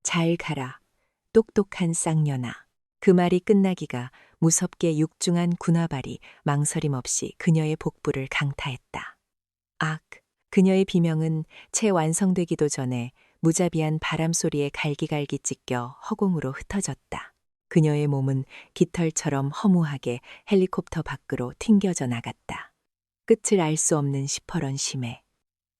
잘 가라, 똑똑한 쌍년아. 그 말이 끝나기가 무섭게 육중한 군화발이 망설임 없이 그녀의 복부를 강타했다. 악! 그녀의 비명은 채 완성되기도 전에 무자비한 바람소리에 갈기갈기 찢겨 허공으로 흩어졌다. 그녀의 몸은 깃털처럼 허무하게 헬리콥터 밖으로 튕겨져 나갔다. 끝을 알 수 없는 시퍼런 심해.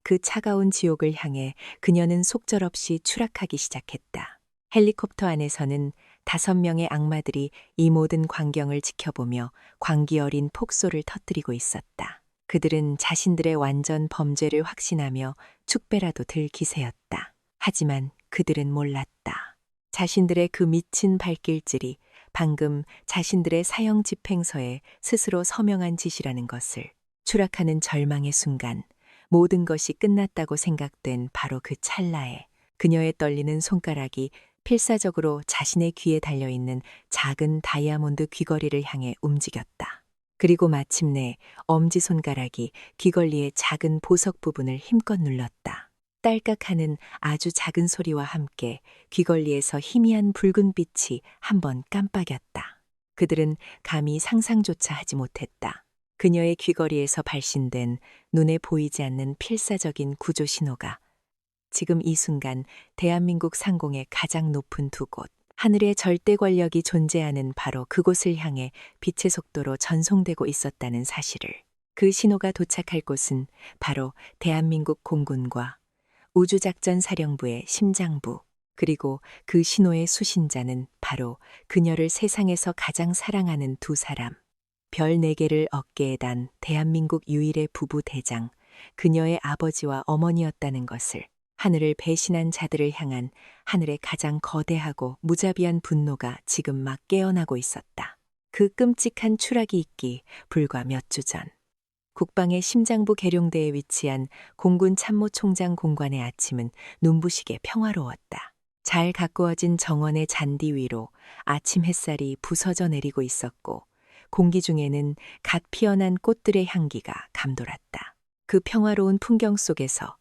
그 차가운 지옥을 향해 그녀는 속절없이 추락하기 시작했다. 헬리콥터 안에서는 5명의 악마들이 이 모든 광경을 지켜보며 광기 어린 폭소를 터뜨리고 있었다. 그들은 자신들의 완전 범죄를 확신하며 축배라도 들 기세였다. 하지만 그들은 몰랐다. 자신들의 그 미친 발길질이 방금 자신들의 사형 집행서에 스스로 서명한 짓이라는 것을. 추락하는 절망의 순간 모든 것이 끝났다고 생각된 바로 그 찰나에 그녀의 떨리는 손가락이 필사적으로 자신의 귀에 달려있는 작은 다이아몬드 귀걸이를 향해 움직였다. 그리고 마침내 엄지손가락이 귀걸이의 작은 보석 부분을 힘껏 눌렀다. 딸깍하는 아주 작은 소리와 함께 귀걸이에서 희미한 붉은 빛이 한번 깜빡였다. 그들은 감히 상상조차 하지 못했다. 그녀의 귀걸이에서 발신된 눈에 보이지 않는 필사적인 구조 신호가 지금 이 순간 대한민국 상공의 가장 높은 두 곳, 하늘의 절대 권력이 존재하는 바로 그곳을 향해 빛의 속도로 전송되고 있었다는 사실을. 그 신호가 도착할 곳은 바로 대한민국 공군과 우주작전사령부의 심장부, 그리고 그 신호의 수신자는 바로 그녀를 세상에서 가장 사랑하는 두 사람. 별 4개를 어깨에 단 대한민국 유일의 부부 대장, 그녀의 아버지와 어머니였다는 것을. 하늘을 배신한 자들을 향한 하늘의 가장 거대하고 무자비한 분노가 지금 막 깨어나고 있었다. 그 끔찍한 추락이 있기 불과 몇 주 전. 국방의 심장부 계룡대에 위치한 공군 참모총장 공관의 아침은 눈부시게 평화로웠다. 잘 가꾸어진 정원의 잔디 위로 아침 햇살이 부서져 내리고 있었고 공기 중에는 갓 피어난 꽃들의 향기가 감돌았다. 그 평화로운 풍경 속에서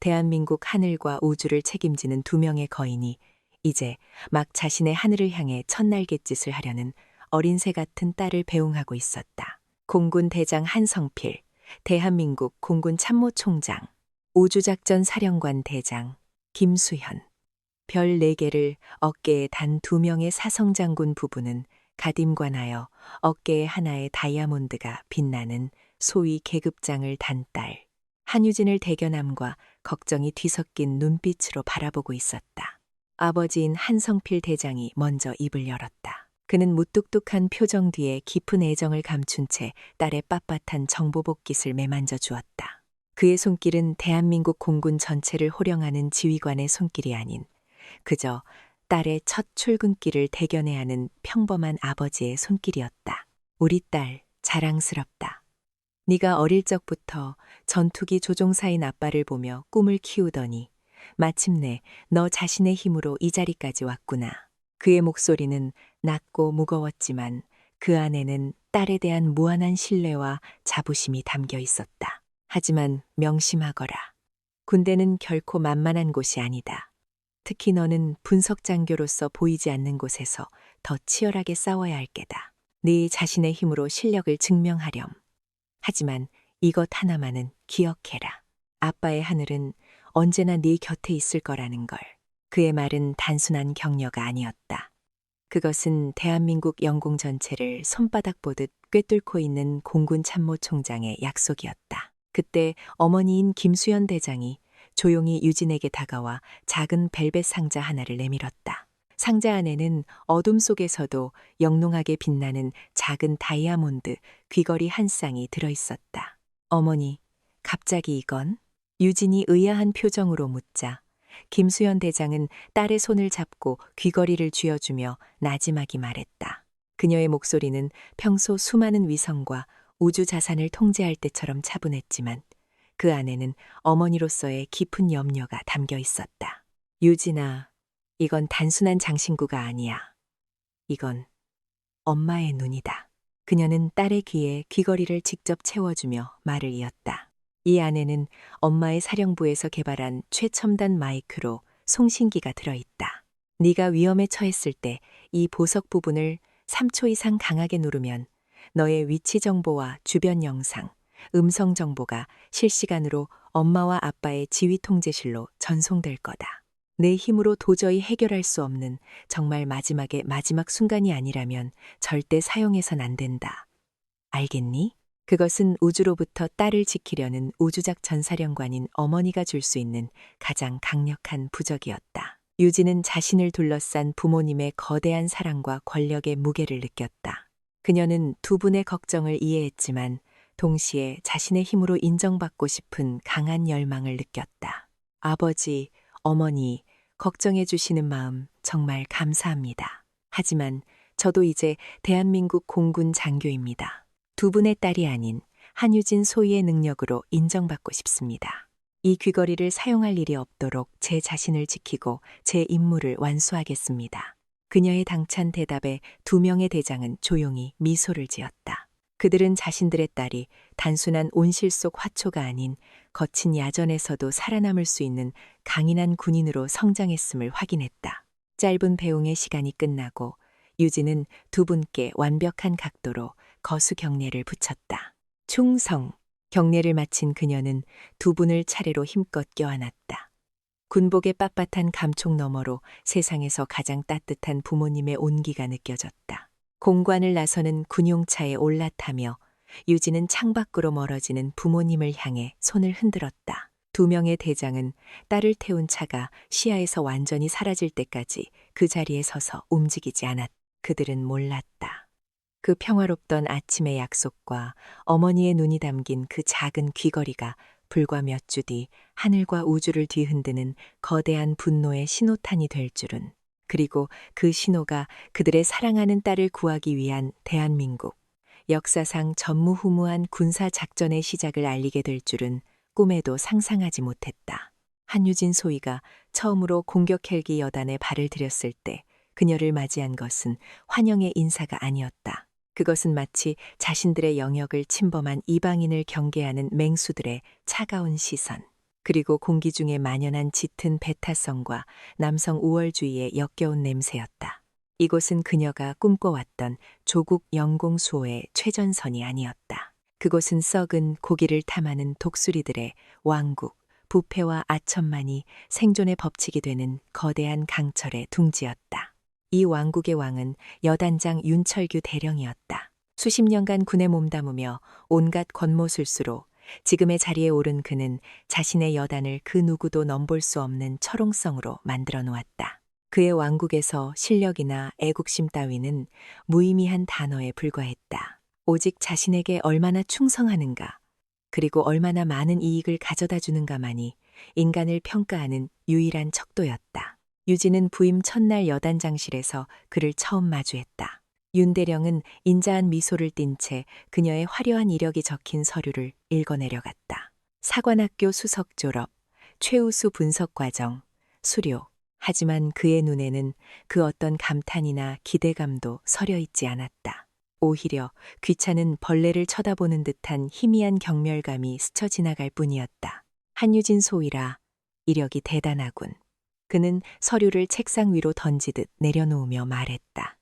대한민국 하늘과 우주를 책임지는 2명의 거인이 이제 막 자신의 하늘을 향해 첫날갯짓을 하려는 어린 새 같은 딸을 배웅하고 있었다. 공군 대장 한성필, 대한민국 공군 참모총장, 우주작전 사령관 대장 김수현. 별 4개를 어깨에 단 2명의 사성장군 부부는 가딤관하여 어깨에 하나의 다이아몬드가 빛나는 소위 계급장을 단 딸. 한유진을 대견함과 걱정이 뒤섞인 눈빛으로 바라보고 있었다. 아버지인 한성필 대장이 먼저 입을 열었다. 그는 무뚝뚝한 표정 뒤에 깊은 애정을 감춘 채 딸의 빳빳한 정보복깃을 매만져 주었다. 그의 손길은 대한민국 공군 전체를 호령하는 지휘관의 손길이 아닌 그저 딸의 첫 출근길을 대견해야 하는 평범한 아버지의 손길이었다. 우리 딸 자랑스럽다. 네가 어릴 적부터 전투기 조종사인 아빠를 보며 꿈을 키우더니 마침내 너 자신의 힘으로 이 자리까지 왔구나. 그의 목소리는 낮고 무거웠지만 그 안에는 딸에 대한 무한한 신뢰와 자부심이 담겨 있었다. 하지만 명심하거라. 군대는 결코 만만한 곳이 아니다. 특히 너는 분석장교로서 보이지 않는 곳에서 더 치열하게 싸워야 할 게다. 네 자신의 힘으로 실력을 증명하렴. 하지만 이것 하나만은 기억해라. 아빠의 하늘은 언제나 네 곁에 있을 거라는 걸. 그의 말은 단순한 격려가 아니었다. 그것은 대한민국 영공 전체를 손바닥 보듯 꿰뚫고 있는 공군 참모총장의 약속이었다. 그때 어머니인 김수현 대장이 조용히 유진에게 다가와 작은 벨벳 상자 하나를 내밀었다. 상자 안에는 어둠 속에서도 영롱하게 빛나는 작은 다이아몬드 귀걸이 한 쌍이 들어있었다. 어머니, 갑자기 이건? 유진이 의아한 표정으로 묻자 김수현 대장은 딸의 손을 잡고 귀걸이를 쥐어주며 나지막이 말했다. 그녀의 목소리는 평소 수많은 위성과 우주 자산을 통제할 때처럼 차분했지만 그 안에는 어머니로서의 깊은 염려가 담겨 있었다. 유진아, 이건 단순한 장신구가 아니야. 이건 엄마의 눈이다. 그녀는 딸의 귀에 귀걸이를 직접 채워주며 말을 이었다. 이 안에는 엄마의 사령부에서 개발한 최첨단 마이크로 송신기가 들어있다. 네가 위험에 처했을 때 이 보석 부분을 3초 이상 강하게 누르면 너의 위치 정보와 주변 영상, 음성 정보가 실시간으로 엄마와 아빠의 지휘 통제실로 전송될 거다. 내 힘으로 도저히 해결할 수 없는 정말 마지막의 마지막 순간이 아니라면 절대 사용해선 안 된다. 알겠니? 그것은 우주로부터 딸을 지키려는 우주작 전사령관인 어머니가 줄 수 있는 가장 강력한 부적이었다. 유진은 자신을 둘러싼 부모님의 거대한 사랑과 권력의 무게를 느꼈다. 그녀는 두 분의 걱정을 이해했지만 동시에 자신의 힘으로 인정받고 싶은 강한 열망을 느꼈다. 아버지, 어머니, 걱정해 주시는 마음 정말 감사합니다. 하지만 저도 이제 대한민국 공군 장교입니다. 두 분의 딸이 아닌 한유진 소위의 능력으로 인정받고 싶습니다. 이 귀걸이를 사용할 일이 없도록 제 자신을 지키고 제 임무를 완수하겠습니다. 그녀의 당찬 대답에 두 명의 대장은 조용히 미소를 지었다. 그들은 자신들의 딸이 단순한 온실 속 화초가 아닌 거친 야전에서도 살아남을 수 있는 강인한 군인으로 성장했음을 확인했다. 짧은 배웅의 시간이 끝나고 유진은 두 분께 완벽한 각도로 거수 경례를 붙였다. 충성! 경례를 마친 그녀는 두 분을 차례로 힘껏 껴안았다. 군복의 빳빳한 감촉 너머로 세상에서 가장 따뜻한 부모님의 온기가 느껴졌다. 공관을 나서는 군용차에 올라타며 유진은 창밖으로 멀어지는 부모님을 향해 손을 흔들었다. 두 명의 대장은 딸을 태운 차가 시야에서 완전히 사라질 때까지 그 자리에 서서 움직이지 않았다. 그들은 몰랐다. 그 평화롭던 아침의 약속과 어머니의 눈이 담긴 그 작은 귀걸이가 불과 몇 주 뒤 하늘과 우주를 뒤흔드는 거대한 분노의 신호탄이 될 줄은, 그리고 그 신호가 그들의 사랑하는 딸을 구하기 위한 대한민국 역사상 전무후무한 군사 작전의 시작을 알리게 될 줄은 꿈에도 상상하지 못했다. 한유진 소위가 처음으로 공격 헬기 여단에 발을 들였을 때 그녀를 맞이한 것은 환영의 인사가 아니었다. 그것은 마치 자신들의 영역을 침범한 이방인을 경계하는 맹수들의 차가운 시선, 그리고 공기 중에 만연한 짙은 배타성과 남성 우월주의의 역겨운 냄새였다. 이곳은 그녀가 꿈꿔왔던 조국 영공수호의 최전선이 아니었다. 그곳은 썩은 고기를 탐하는 독수리들의 왕국, 부패와 아천만이 생존의 법칙이 되는 거대한 강철의 둥지였다. 이 왕국의 왕은 여단장 윤철규 대령이었다. 수십 년간 군에 몸담으며 온갖 권모술수로 지금의 자리에 오른 그는 자신의 여단을 그 누구도 넘볼 수 없는 철옹성으로 만들어 놓았다. 그의 왕국에서 실력이나 애국심 따위는 무의미한 단어에 불과했다. 오직 자신에게 얼마나 충성하는가, 그리고 얼마나 많은 이익을 가져다 주는가만이 인간을 평가하는 유일한 척도였다. 유진은 부임 첫날 여단장실에서 그를 처음 마주했다. 윤 대령은 인자한 미소를 띤 채 그녀의 화려한 이력이 적힌 서류를 읽어내려갔다. 사관학교 수석 졸업, 최우수 분석 과정, 수료. 하지만 그의 눈에는 그 어떤 감탄이나 기대감도 서려 있지 않았다. 오히려 귀찮은 벌레를 쳐다보는 듯한 희미한 경멸감이 스쳐 지나갈 뿐이었다. 한유진 소위라, 이력이 대단하군. 그는 서류를 책상 위로 던지듯 내려놓으며 말했다.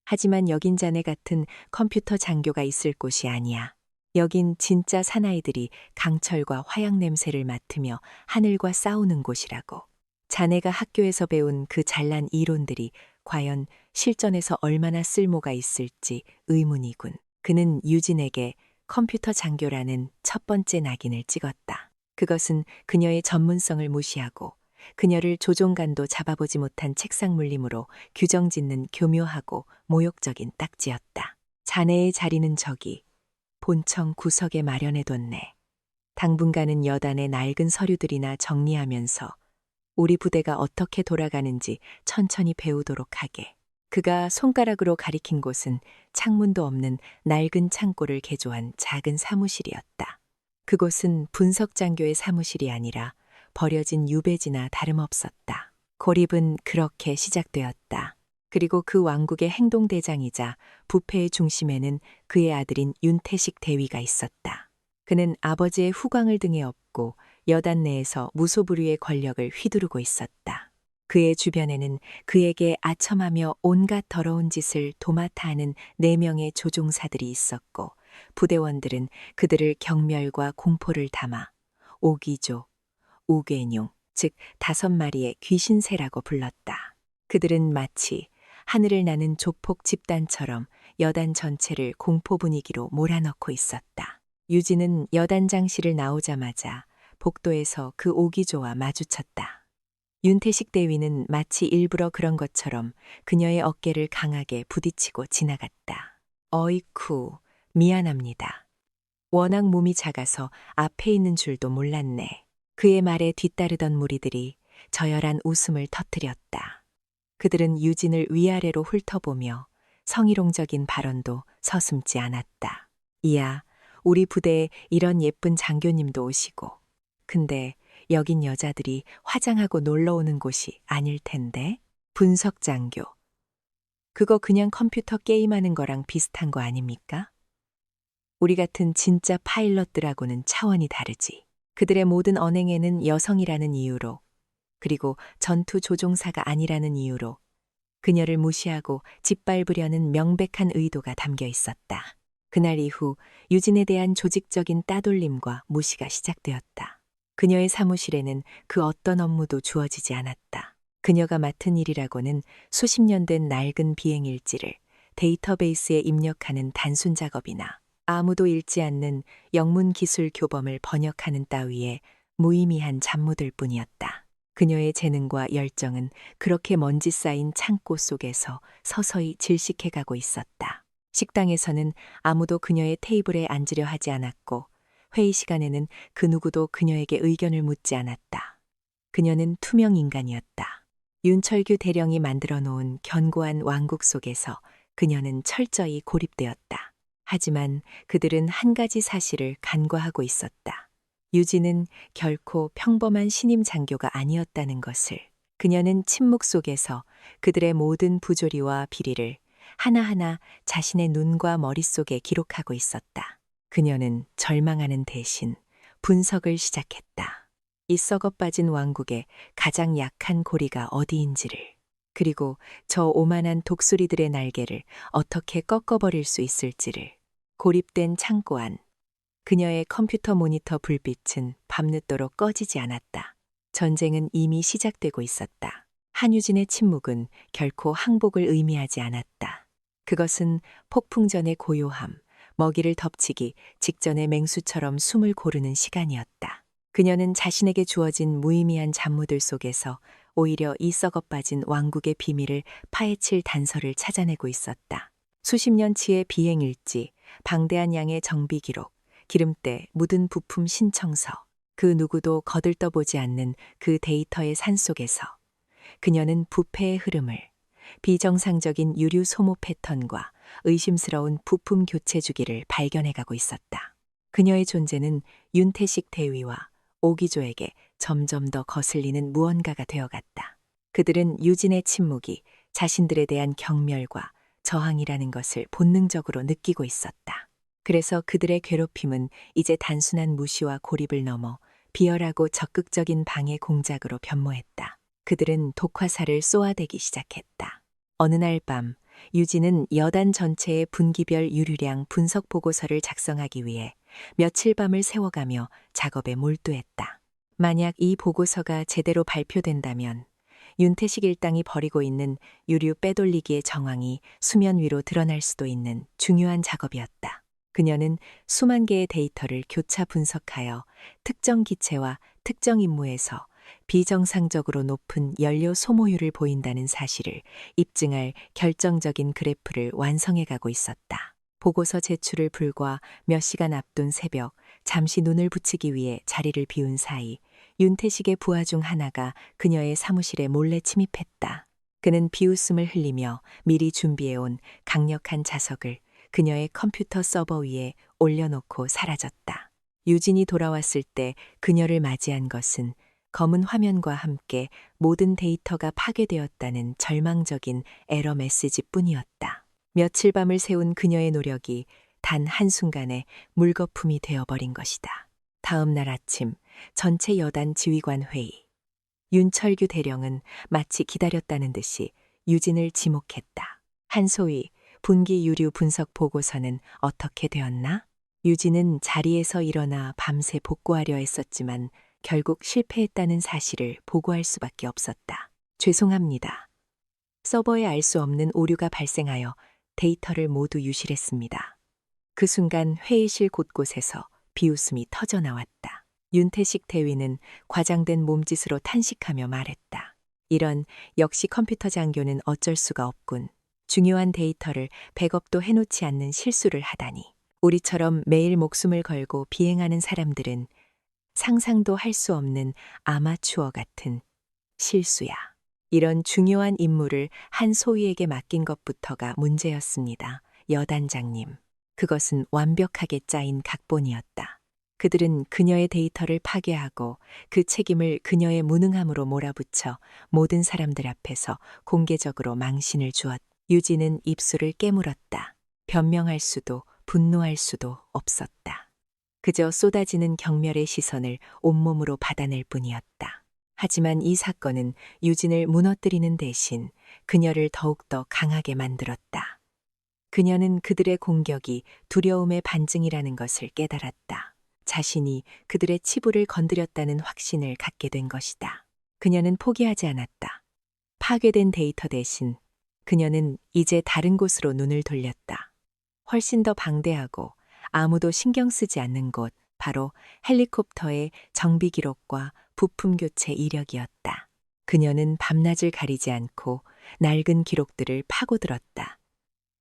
하지만 여긴 자네 같은 컴퓨터 장교가 있을 곳이 아니야. 여긴 진짜 사나이들이 강철과 화약 냄새를 맡으며 하늘과 싸우는 곳이라고. 자네가 학교에서 배운 그 잘난 이론들이 과연 실전에서 얼마나 쓸모가 있을지 의문이군. 그는 유진에게 컴퓨터 장교라는 첫 번째 낙인을 찍었다. 그것은 그녀의 전문성을 무시하고 그녀를 조종간도 잡아보지 못한 책상 물림으로 규정짓는 교묘하고 모욕적인 딱지였다. 자네의 자리는 저기 본청 구석에 마련해뒀네. 당분간은 여단의 낡은 서류들이나 정리하면서 우리 부대가 어떻게 돌아가는지 천천히 배우도록 하게. 그가 손가락으로 가리킨 곳은 창문도 없는 낡은 창고를 개조한 작은 사무실이었다. 그곳은 분석장교의 사무실이 아니라 버려진 유배지나 다름없었다. 고립은 그렇게 시작되었다. 그리고 그 왕국의 행동대장이자 부패의 중심에는 그의 아들인 윤태식 대위가 있었다. 그는 아버지의 후광을 등에 업고 여단 내에서 무소불위의 권력을 휘두르고 있었다. 그의 주변에는 그에게 아첨하며 온갖 더러운 짓을 도맡아 하는 4명의 조종사들이 있었고 부대원들은 그들을 경멸과 공포를 담아 오기조, 우괴뇽, 즉 5마리의 귀신새라고 불렀다. 그들은 마치 하늘을 나는 조폭 집단처럼 여단 전체를 공포 분위기로 몰아넣고 있었다. 유진은 여단장실을 나오자마자 복도에서 그 오기조와 마주쳤다. 윤태식 대위는 마치 일부러 그런 것처럼 그녀의 어깨를 강하게 부딪히고 지나갔다. 어이쿠, 미안합니다. 워낙 몸이 작아서 앞에 있는 줄도 몰랐네. 그의 말에 뒤따르던 무리들이 저열한 웃음을 터뜨렸다. 그들은 유진을 위아래로 훑어보며 성희롱적인 발언도 서슴지 않았다. 이야, 우리 부대에 이런 예쁜 장교님도 오시고. 근데 여긴 여자들이 화장하고 놀러 오는 곳이 아닐 텐데. 분석 장교. 그거 그냥 컴퓨터 게임하는 거랑 비슷한 거 아닙니까? 우리 같은 진짜 파일럿들하고는 차원이 다르지. 그들의 모든 언행에는 여성이라는 이유로, 그리고 전투 조종사가 아니라는 이유로 그녀를 무시하고 짓밟으려는 명백한 의도가 담겨 있었다. 그날 이후 유진에 대한 조직적인 따돌림과 무시가 시작되었다. 그녀의 사무실에는 그 어떤 업무도 주어지지 않았다. 그녀가 맡은 일이라고는 수십 년 된 낡은 비행일지를 데이터베이스에 입력하는 단순 작업이나 아무도 읽지 않는 영문 기술 교범을 번역하는 따위의 무의미한 잡무들 뿐이었다. 그녀의 재능과 열정은 그렇게 먼지 쌓인 창고 속에서 서서히 질식해가고 있었다. 식당에서는 아무도 그녀의 테이블에 앉으려 하지 않았고 회의 시간에는 그 누구도 그녀에게 의견을 묻지 않았다. 그녀는 투명 인간이었다. 윤철규 대령이 만들어 놓은 견고한 왕국 속에서 그녀는 철저히 고립되었다. 하지만 그들은 한 가지 사실을 간과하고 있었다. 유진은 결코 평범한 신임 장교가 아니었다는 것을. 그녀는 침묵 속에서 그들의 모든 부조리와 비리를 하나하나 자신의 눈과 머릿속에 기록하고 있었다. 그녀는 절망하는 대신 분석을 시작했다. 이 썩어 빠진 왕국의 가장 약한 고리가 어디인지를, 그리고 저 오만한 독수리들의 날개를 어떻게 꺾어버릴 수 있을지를. 고립된 창고 안. 그녀의 컴퓨터 모니터 불빛은 밤늦도록 꺼지지 않았다. 전쟁은 이미 시작되고 있었다. 한유진의 침묵은 결코 항복을 의미하지 않았다. 그것은 폭풍전의 고요함, 먹이를 덮치기 직전의 맹수처럼 숨을 고르는 시간이었다. 그녀는 자신에게 주어진 무의미한 잡무들 속에서 오히려 이 썩어 빠진 왕국의 비밀을 파헤칠 단서를 찾아내고 있었다. 수십 년치의 비행일지, 방대한 양의 정비 기록, 기름때 묻은 부품 신청서, 그 누구도 거들떠보지 않는 그 데이터의 산속에서 그녀는 부패의 흐름을, 비정상적인 유류 소모 패턴과 의심스러운 부품 교체 주기를 발견해가고 있었다. 그녀의 존재는 윤태식 대위와 오기조에게 점점 더 거슬리는 무언가가 되어갔다. 그들은 유진의 침묵이 자신들에 대한 경멸과 저항이라는 것을 본능적으로 느끼고 있었다. 그래서 그들의 괴롭힘은 이제 단순한 무시와 고립을 넘어 비열하고 적극적인 방해 공작으로 변모했다. 그들은 독화살을 쏘아대기 시작했다. 어느 날 밤, 유진은 여단 전체의 분기별 유류량 분석 보고서를 작성하기 위해 며칠 밤을 세워가며 작업에 몰두했다. 만약 이 보고서가 제대로 발표된다면 윤태식 일당이 벌이고 있는 유류 빼돌리기의 정황이 수면 위로 드러날 수도 있는 중요한 작업이었다. 그녀는 수만 개의 데이터를 교차 분석하여 특정 기체와 특정 임무에서 비정상적으로 높은 연료 소모율을 보인다는 사실을 입증할 결정적인 그래프를 완성해가고 있었다. 보고서 제출을 불과 몇 시간 앞둔 새벽, 잠시 눈을 붙이기 위해 자리를 비운 사이 윤태식의 부하 중 하나가 그녀의 사무실에 몰래 침입했다. 그는 비웃음을 흘리며 미리 준비해온 강력한 자석을 그녀의 컴퓨터 서버 위에 올려놓고 사라졌다. 유진이 돌아왔을 때 그녀를 맞이한 것은 검은 화면과 함께 모든 데이터가 파괴되었다는 절망적인 에러 메시지뿐이었다. 며칠 밤을 세운 그녀의 노력이 단 한순간에 물거품이 되어버린 것이다. 다음 날 아침 전체 여단 지휘관 회의. 윤철규 대령은 마치 기다렸다는 듯이 유진을 지목했다. 한소희, 분기 유류 분석 보고서는 어떻게 되었나? 유진은 자리에서 일어나 밤새 복구하려 했었지만 결국 실패했다는 사실을 보고할 수밖에 없었다. 죄송합니다. 서버에 알 수 없는 오류가 발생하여 데이터를 모두 유실했습니다. 그 순간 회의실 곳곳에서 비웃음이 터져 나왔다. 윤태식 대위는 과장된 몸짓으로 탄식하며 말했다. 이런, 역시 컴퓨터 장교는 어쩔 수가 없군. 중요한 데이터를 백업도 해놓지 않는 실수를 하다니. 우리처럼 매일 목숨을 걸고 비행하는 사람들은 상상도 할 수 없는 아마추어 같은 실수야. 이런 중요한 임무를 한소희에게 맡긴 것부터가 문제였습니다. 여단장님. 그것은 완벽하게 짜인 각본이었다. 그들은 그녀의 데이터를 파괴하고 그 책임을 그녀의 무능함으로 몰아붙여 모든 사람들 앞에서 공개적으로 망신을 주었다. 유진은 입술을 깨물었다. 변명할 수도 분노할 수도 없었다. 그저 쏟아지는 경멸의 시선을 온몸으로 받아낼 뿐이었다. 하지만 이 사건은 유진을 무너뜨리는 대신 그녀를 더욱더 강하게 만들었다. 그녀는 그들의 공격이 두려움의 반증이라는 것을 깨달았다. 자신이 그들의 치부를 건드렸다는 확신을 갖게 된 것이다. 그녀는 포기하지 않았다. 파괴된 데이터 대신 그녀는 이제 다른 곳으로 눈을 돌렸다. 훨씬 더 방대하고 아무도 신경 쓰지 않는 곳, 바로 헬리콥터의 정비 기록과 부품 교체 이력이었다. 그녀는 밤낮을 가리지 않고 낡은 기록들을 파고들었다.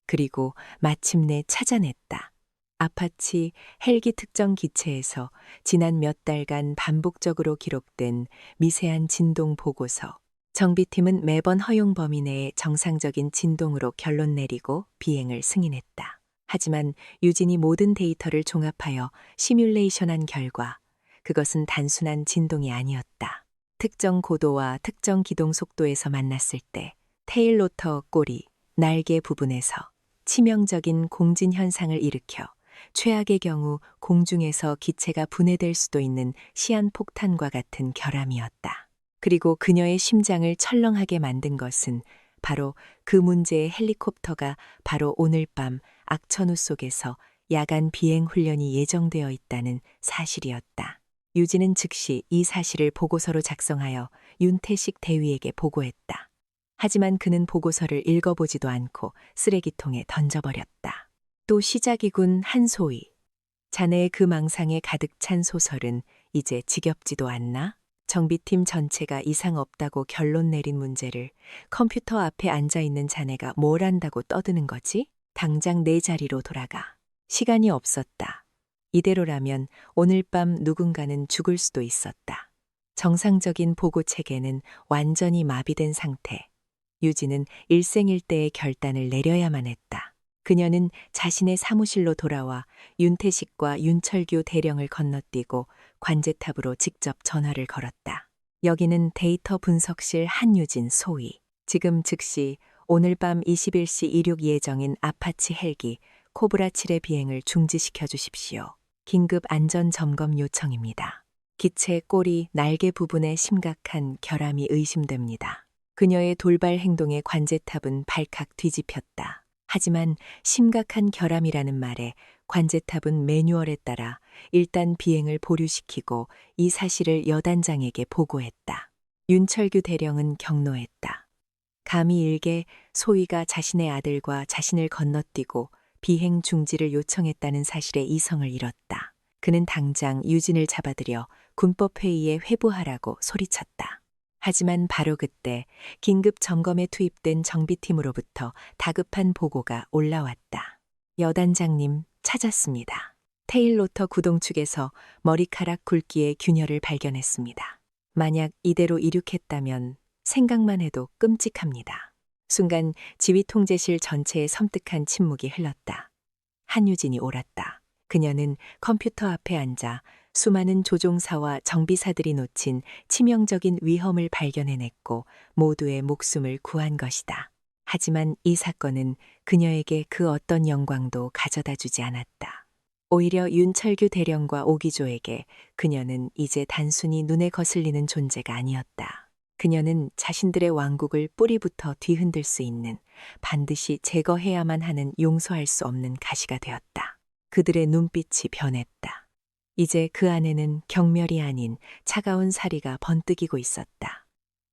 그리고 마침내 찾아냈다. 아파치 헬기 특정 기체에서 지난 몇 달간 반복적으로 기록된 미세한 진동 보고서. 정비팀은 매번 허용 범위 내의 정상적인 진동으로 결론 내리고 비행을 승인했다. 하지만 유진이 모든 데이터를 종합하여 시뮬레이션한 결과 그것은 단순한 진동이 아니었다. 특정 고도와 특정 기동 속도에서 만났을 때 테일 로터 꼬리, 날개 부분에서 치명적인 공진 현상을 일으켜 최악의 경우 공중에서 기체가 분해될 수도 있는 시한폭탄과 같은 결함이었다. 그리고 그녀의 심장을 철렁하게 만든 것은 바로 그 문제의 헬리콥터가 바로 오늘 밤 악천후 속에서 야간 비행 훈련이 예정되어 있다는 사실이었다. 유진은 즉시 이 사실을 보고서로 작성하여 윤태식 대위에게 보고했다. 하지만 그는 보고서를 읽어보지도 않고 쓰레기통에 던져버렸다. 또 시작이군 한소희. 자네의 그 망상에 가득 찬 소설은 이제 지겹지도 않나? 정비팀 전체가 이상 없다고 결론 내린 문제를 컴퓨터 앞에 앉아있는 자네가 뭘 안다고 떠드는 거지? 당장 내 자리로 돌아가. 시간이 없었다. 이대로라면 오늘 밤 누군가는 죽을 수도 있었다. 정상적인 보고 체계는 완전히 마비된 상태. 유진은 일생일대의 결단을 내려야만 했다. 그녀는 자신의 사무실로 돌아와 윤태식과 윤철규 대령을 건너뛰고 관제탑으로 직접 전화를 걸었다. 여기는 데이터 분석실 한유진 소위. 지금 즉시 오늘 밤 21시 이륙 예정인 아파치 헬기 코브라 7의 비행을 중지시켜 주십시오. 긴급 안전 점검 요청입니다. 기체 꼬리, 날개 부분에 심각한 결함이 의심됩니다. 그녀의 돌발 행동에 관제탑은 발칵 뒤집혔다. 하지만 심각한 결함이라는 말에 관제탑은 매뉴얼에 따라 일단 비행을 보류시키고 이 사실을 여단장에게 보고했다. 윤철규 대령은 경로했다. 감히 일개 소위가 자신의 아들과 자신을 건너뛰고 비행 중지를 요청했다는 사실에 이성을 잃었다. 그는 당장 유진을 잡아들여 군법회의에 회부하라고 소리쳤다. 하지만 바로 그때 긴급 점검에 투입된 정비팀으로부터 다급한 보고가 올라왔다. 여단장님, 찾았습니다. 테일 로터 구동축에서 머리카락 굵기의 균열을 발견했습니다. 만약 이대로 이륙했다면 생각만 해도 끔찍합니다. 순간 지휘통제실 전체에 섬뜩한 침묵이 흘렀다. 한유진이 옳았다. 그녀는 컴퓨터 앞에 앉아 수많은 조종사와 정비사들이 놓친 치명적인 위험을 발견해냈고 모두의 목숨을 구한 것이다. 하지만 이 사건은 그녀에게 그 어떤 영광도 가져다 주지 않았다. 오히려 윤철규 대령과 오기조에게 그녀는 이제 단순히 눈에 거슬리는 존재가 아니었다. 그녀는 자신들의 왕국을 뿌리부터 뒤흔들 수 있는, 반드시 제거해야만 하는 용서할 수 없는 가시가 되었다. 그들의 눈빛이 변했다. 이제 그 안에는 경멸이 아닌 차가운 사리가 번뜩이고 있었다.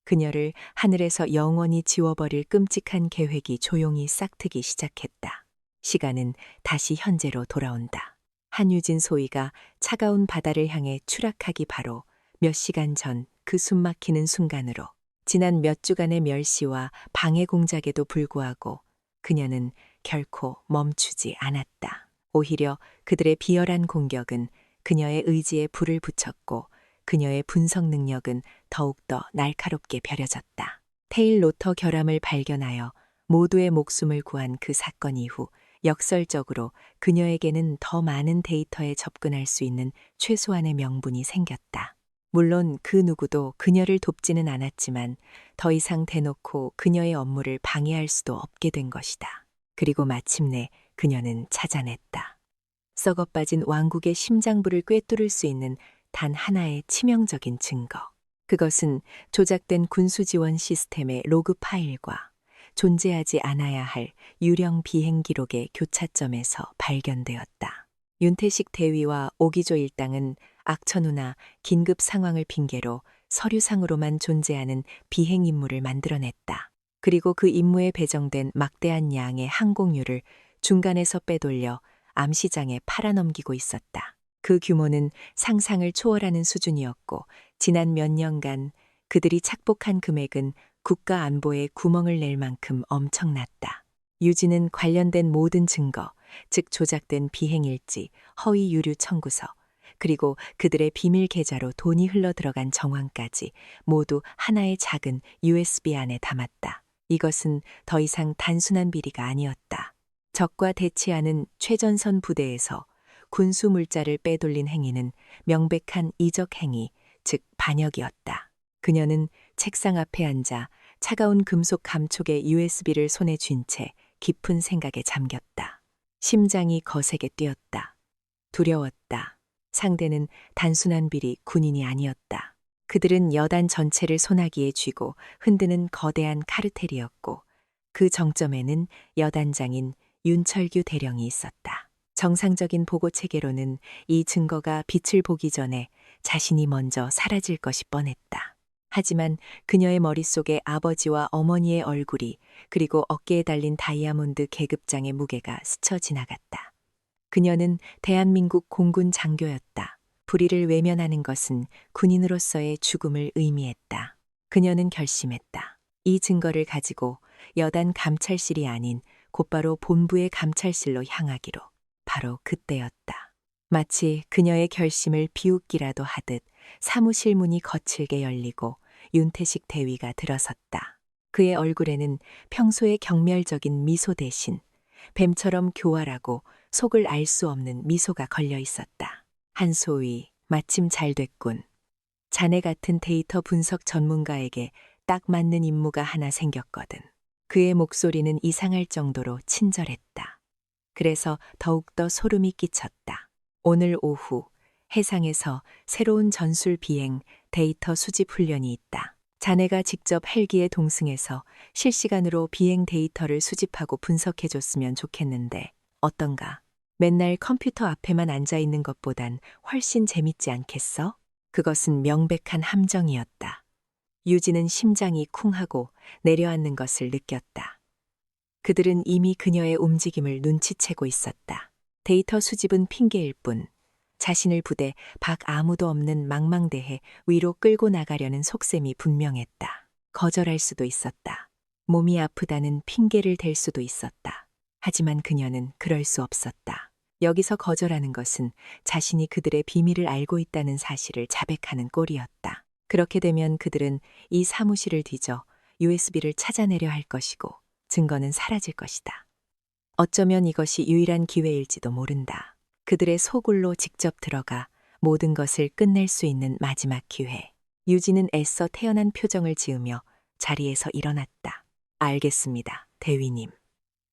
그녀를 하늘에서 영원히 지워버릴 끔찍한 계획이 조용히 싹트기 시작했다. 시간은 다시 현재로 돌아온다. 한유진 소위가 차가운 바다를 향해 추락하기 바로 몇 시간 전 그 숨막히는 순간으로, 지난 몇 주간의 멸시와 방해 공작에도 불구하고 그녀는 결코 멈추지 않았다. 오히려 그들의 비열한 공격은 그녀의 의지에 불을 붙였고 그녀의 분석 능력은 더욱더 날카롭게 벼려졌다. 테일 로터 결함을 발견하여 모두의 목숨을 구한 그 사건 이후 역설적으로 그녀에게는 더 많은 데이터에 접근할 수 있는 최소한의 명분이 생겼다. 물론 그 누구도 그녀를 돕지는 않았지만 더 이상 대놓고 그녀의 업무를 방해할 수도 없게 된 것이다. 그리고 마침내 그녀는 찾아냈다. 썩어빠진 왕국의 심장부를 꿰뚫을 수 있는 단 하나의 치명적인 증거. 그것은 조작된 군수 지원 시스템의 로그 파일과 존재하지 않아야 할 유령 비행 기록의 교차점에서 발견되었다. 윤태식 대위와 오기조 일당은 악천후나 긴급 상황을 핑계로 서류상으로만 존재하는 비행 임무를 만들어냈다. 그리고 그 임무에 배정된 막대한 양의 항공유를 중간에서 빼돌려 암시장에 팔아넘기고 있었다. 그 규모는 상상을 초월하는 수준이었고 지난 몇 년간 그들이 착복한 금액은 국가 안보에 구멍을 낼 만큼 엄청났다. 유진은 관련된 모든 증거, 즉 조작된 비행일지, 허위 유류 청구서, 그리고 그들의 비밀 계좌로 돈이 흘러들어간 정황까지 모두 하나의 작은 USB 안에 담았다. 이것은 더 이상 단순한 비리가 아니었다. 적과 대치하는 최전선 부대에서 군수 물자를 빼돌린 행위는 명백한 이적 행위, 즉 반역이었다. 그녀는 책상 앞에 앉아 차가운 금속 감촉의 USB를 손에 쥔 채 깊은 생각에 잠겼다. 심장이 거세게 뛰었다. 두려웠다. 상대는 단순한 비리 군인이 아니었다. 그들은 여단 전체를 소나기에 쥐고 흔드는 거대한 카르텔이었고 그 정점에는 여단장인 윤철규 대령이 있었다. 정상적인 보고 체계로는 이 증거가 빛을 보기 전에 자신이 먼저 사라질 것이 뻔했다. 하지만 그녀의 머릿속에 아버지와 어머니의 얼굴이 그리고 어깨에 달린 다이아몬드 계급장의 무게가 스쳐 지나갔다. 그녀는 대한민국 공군 장교였다. 불의를 외면하는 것은 군인으로서의 죽음을 의미했다. 그녀는 결심했다. 이 증거를 가지고 여단 감찰실이 아닌 곧바로 본부의 감찰실로 향하기로. 바로 그때였다. 마치 그녀의 결심을 비웃기라도 하듯 사무실 문이 거칠게 열리고 윤태식 대위가 들어섰다. 그의 얼굴에는 평소의 경멸적인 미소 대신 뱀처럼 교활하고 속을 알 수 없는 미소가 걸려 있었다. 한소희, 마침 잘 됐군. 자네 같은 데이터 분석 전문가에게 딱 맞는 임무가 하나 생겼거든. 그의 목소리는 이상할 정도로 친절했다. 그래서 더욱더 소름이 끼쳤다. 오늘 오후 해상에서 새로운 전술 비행 데이터 수집 훈련이 있다. 자네가 직접 헬기에 동승해서 실시간으로 비행 데이터를 수집하고 분석해줬으면 좋겠는데 어떤가? 맨날 컴퓨터 앞에만 앉아 있는 것보단 훨씬 재밌지 않겠어? 그것은 명백한 함정이었다. 유진은 심장이 쿵하고 내려앉는 것을 느꼈다. 그들은 이미 그녀의 움직임을 눈치채고 있었다. 데이터 수집은 핑계일 뿐 자신을 부대 밖 아무도 없는 망망대해 위로 끌고 나가려는 속셈이 분명했다. 거절할 수도 있었다. 몸이 아프다는 핑계를 댈 수도 있었다. 하지만 그녀는 그럴 수 없었다. 여기서 거절하는 것은 자신이 그들의 비밀을 알고 있다는 사실을 자백하는 꼴이었다. 그렇게 되면 그들은 이 사무실을 뒤져 USB를 찾아내려 할 것이고 증거는 사라질 것이다. 어쩌면 이것이 유일한 기회일지도 모른다. 그들의 소굴로 직접 들어가 모든 것을 끝낼 수 있는 마지막 기회. 유진은 애써 태연한 표정을 지으며 자리에서 일어났다. 알겠습니다, 대위님.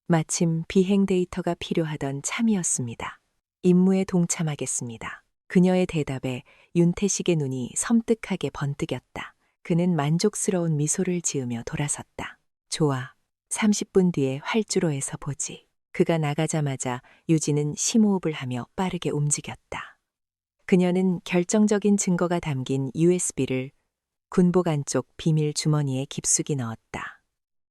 마침 비행 데이터가 필요하던 참이었습니다. 임무에 동참하겠습니다. 그녀의 대답에 윤태식의 눈이 섬뜩하게 번뜩였다. 그는 만족스러운 미소를 지으며 돌아섰다. 좋아. 30분 뒤에 활주로에서 보지. 그가 나가자마자 유진은 심호흡을 하며 빠르게 움직였다. 그녀는 결정적인 증거가 담긴 USB를 군복 안쪽 비밀 주머니에 깊숙이 넣었다.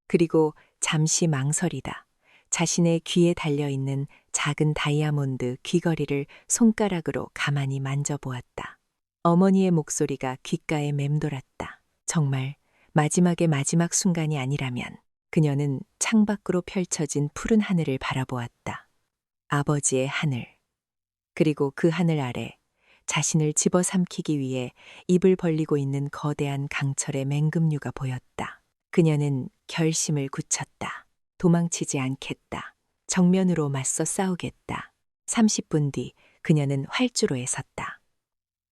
그리고 잠시 망설이다. 자신의 귀에 달려있는 작은 다이아몬드 귀걸이를 손가락으로 가만히 만져보았다. 어머니의 목소리가 귓가에 맴돌았다. 정말 마지막의 마지막 순간이 아니라면. 그녀는 창밖으로 펼쳐진 푸른 하늘을 바라보았다. 아버지의 하늘. 그리고 그 하늘 아래 자신을 집어삼키기 위해 입을 벌리고 있는 거대한 강철의 맹금류가 보였다. 그녀는 결심을 굳혔다. 도망치지 않겠다. 정면으로 맞서 싸우겠다. 30분 뒤 그녀는 활주로에 섰다.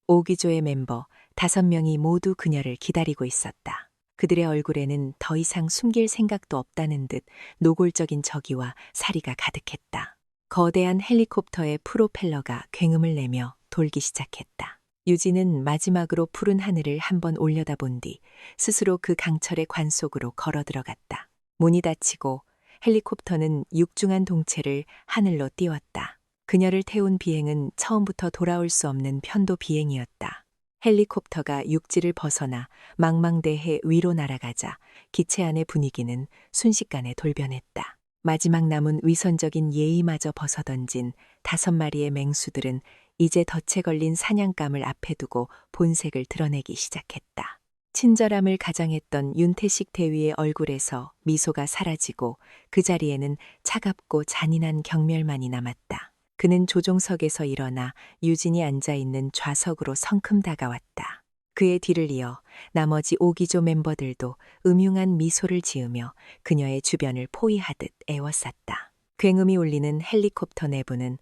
오기조의 멤버 5명이 모두 그녀를 기다리고 있었다. 그들의 얼굴에는 더 이상 숨길 생각도 없다는 듯 노골적인 저기와 사리가 가득했다. 거대한 헬리콥터의 프로펠러가 굉음을 내며 돌기 시작했다. 유진은 마지막으로 푸른 하늘을 한번 올려다본 뒤 스스로 그 강철의 관 속으로 걸어 들어갔다. 문이 닫히고 헬리콥터는 육중한 동체를 하늘로 띄웠다. 그녀를 태운 비행은 처음부터 돌아올 수 없는 편도 비행이었다. 헬리콥터가 육지를 벗어나 망망대해 위로 날아가자 기체 안의 분위기는 순식간에 돌변했다. 마지막 남은 위선적인 예의마저 벗어던진 5마리의 맹수들은 이제 덫에 걸린 사냥감을 앞에 두고 본색을 드러내기 시작했다. 친절함을 가장했던 윤태식 대위의 얼굴에서 미소가 사라지고 그 자리에는 차갑고 잔인한 경멸만이 남았다. 그는 조종석에서 일어나 유진이 앉아있는 좌석으로 성큼 다가왔다. 그의 뒤를 이어 나머지 오기조 멤버들도 음흉한 미소를 지으며 그녀의 주변을 포위하듯 애워쌌다. 굉음이 울리는 헬리콥터 내부는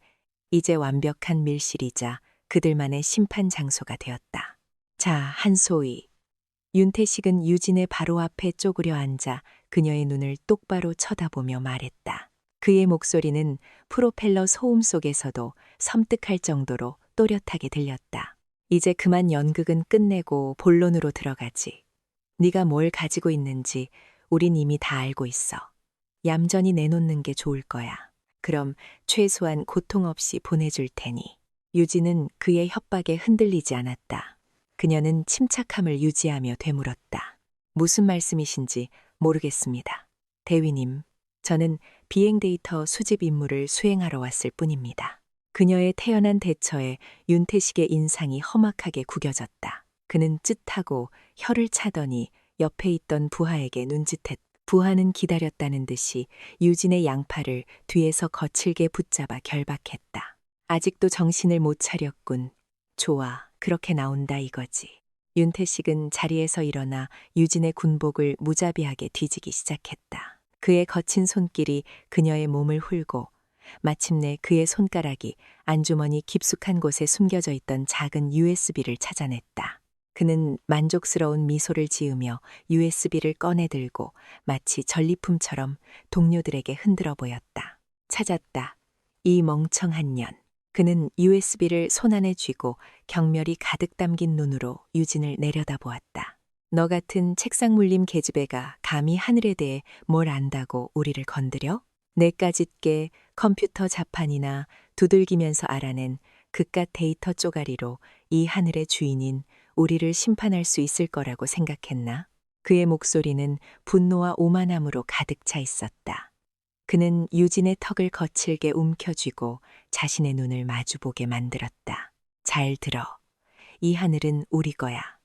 이제 완벽한 밀실이자 그들만의 심판 장소가 되었다. 자, 한소희. 윤태식은 유진의 바로 앞에 쪼그려 앉아 그녀의 눈을 똑바로 쳐다보며 말했다. 그의 목소리는 프로펠러 소음 속에서도 섬뜩할 정도로 또렷하게 들렸다. 이제 그만 연극은 끝내고 본론으로 들어가지. 네가 뭘 가지고 있는지 우린 이미 다 알고 있어. 얌전히 내놓는 게 좋을 거야. 그럼 최소한 고통 없이 보내줄 테니. 유진은 그의 협박에 흔들리지 않았다. 그녀는 침착함을 유지하며 되물었다. 무슨 말씀이신지 모르겠습니다. 대위님, 저는 비행 데이터 수집 임무를 수행하러 왔을 뿐입니다. 그녀의 태연한 대처에 윤태식의 인상이 험악하게 구겨졌다. 그는 쯧하고 혀를 차더니 옆에 있던 부하에게 눈짓했다. 부하는 기다렸다는 듯이 유진의 양팔을 뒤에서 거칠게 붙잡아 결박했다. 아직도 정신을 못 차렸군. 좋아, 그렇게 나온다 이거지. 윤태식은 자리에서 일어나 유진의 군복을 무자비하게 뒤지기 시작했다. 그의 거친 손길이 그녀의 몸을 훑고 마침내 그의 손가락이 안주머니 깊숙한 곳에 숨겨져 있던 작은 USB를 찾아냈다. 그는 만족스러운 미소를 지으며 USB를 꺼내 들고 마치 전리품처럼 동료들에게 흔들어 보였다. 찾았다. 이 멍청한 년. 그는 USB를 손안에 쥐고 경멸이 가득 담긴 눈으로 유진을 내려다보았다. 너 같은 책상 물림 계집애가 감히 하늘에 대해 뭘 안다고 우리를 건드려? 내까짓게 컴퓨터 자판이나 두들기면서 알아낸 그깟 데이터 쪼가리로 이 하늘의 주인인 우리를 심판할 수 있을 거라고 생각했나? 그의 목소리는 분노와 오만함으로 가득 차 있었다. 그는 유진의 턱을 거칠게 움켜쥐고 자신의 눈을 마주보게 만들었다. 잘 들어. 이 하늘은 우리 거야.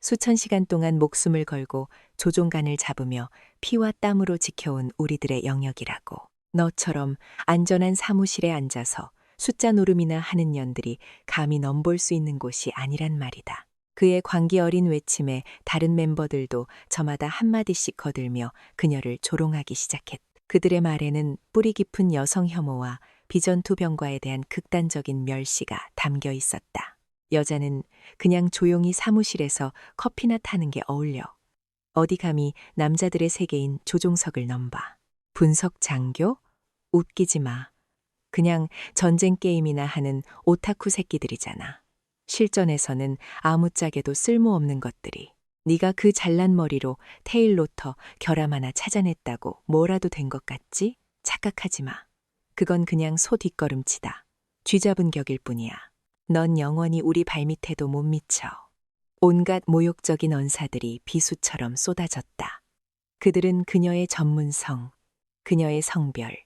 수천 시간 동안 목숨을 걸고 조종간을 잡으며 피와 땀으로 지켜온 우리들의 영역이라고. 너처럼 안전한 사무실에 앉아서 숫자 노름이나 하는 년들이 감히 넘볼 수 있는 곳이 아니란 말이다. 그의 광기 어린 외침에 다른 멤버들도 저마다 한마디씩 거들며 그녀를 조롱하기 시작했다. 그들의 말에는 뿌리 깊은 여성 혐오와 비전투병과에 대한 극단적인 멸시가 담겨 있었다. 여자는 그냥 조용히 사무실에서 커피나 타는 게 어울려. 어디 감히 남자들의 세계인 조종석을 넘봐. 분석 장교? 웃기지 마. 그냥 전쟁 게임이나 하는 오타쿠 새끼들이잖아. 실전에서는 아무짝에도 쓸모없는 것들이. 네가 그 잘난 머리로 테일로터 결함 하나 찾아냈다고 뭐라도 된 것 같지? 착각하지 마. 그건 그냥 소 뒷걸음치다. 쥐잡은 격일 뿐이야. 넌 영원히 우리 발밑에도 못 미쳐. 온갖 모욕적인 언사들이 비수처럼 쏟아졌다. 그들은 그녀의 전문성, 그녀의 성별,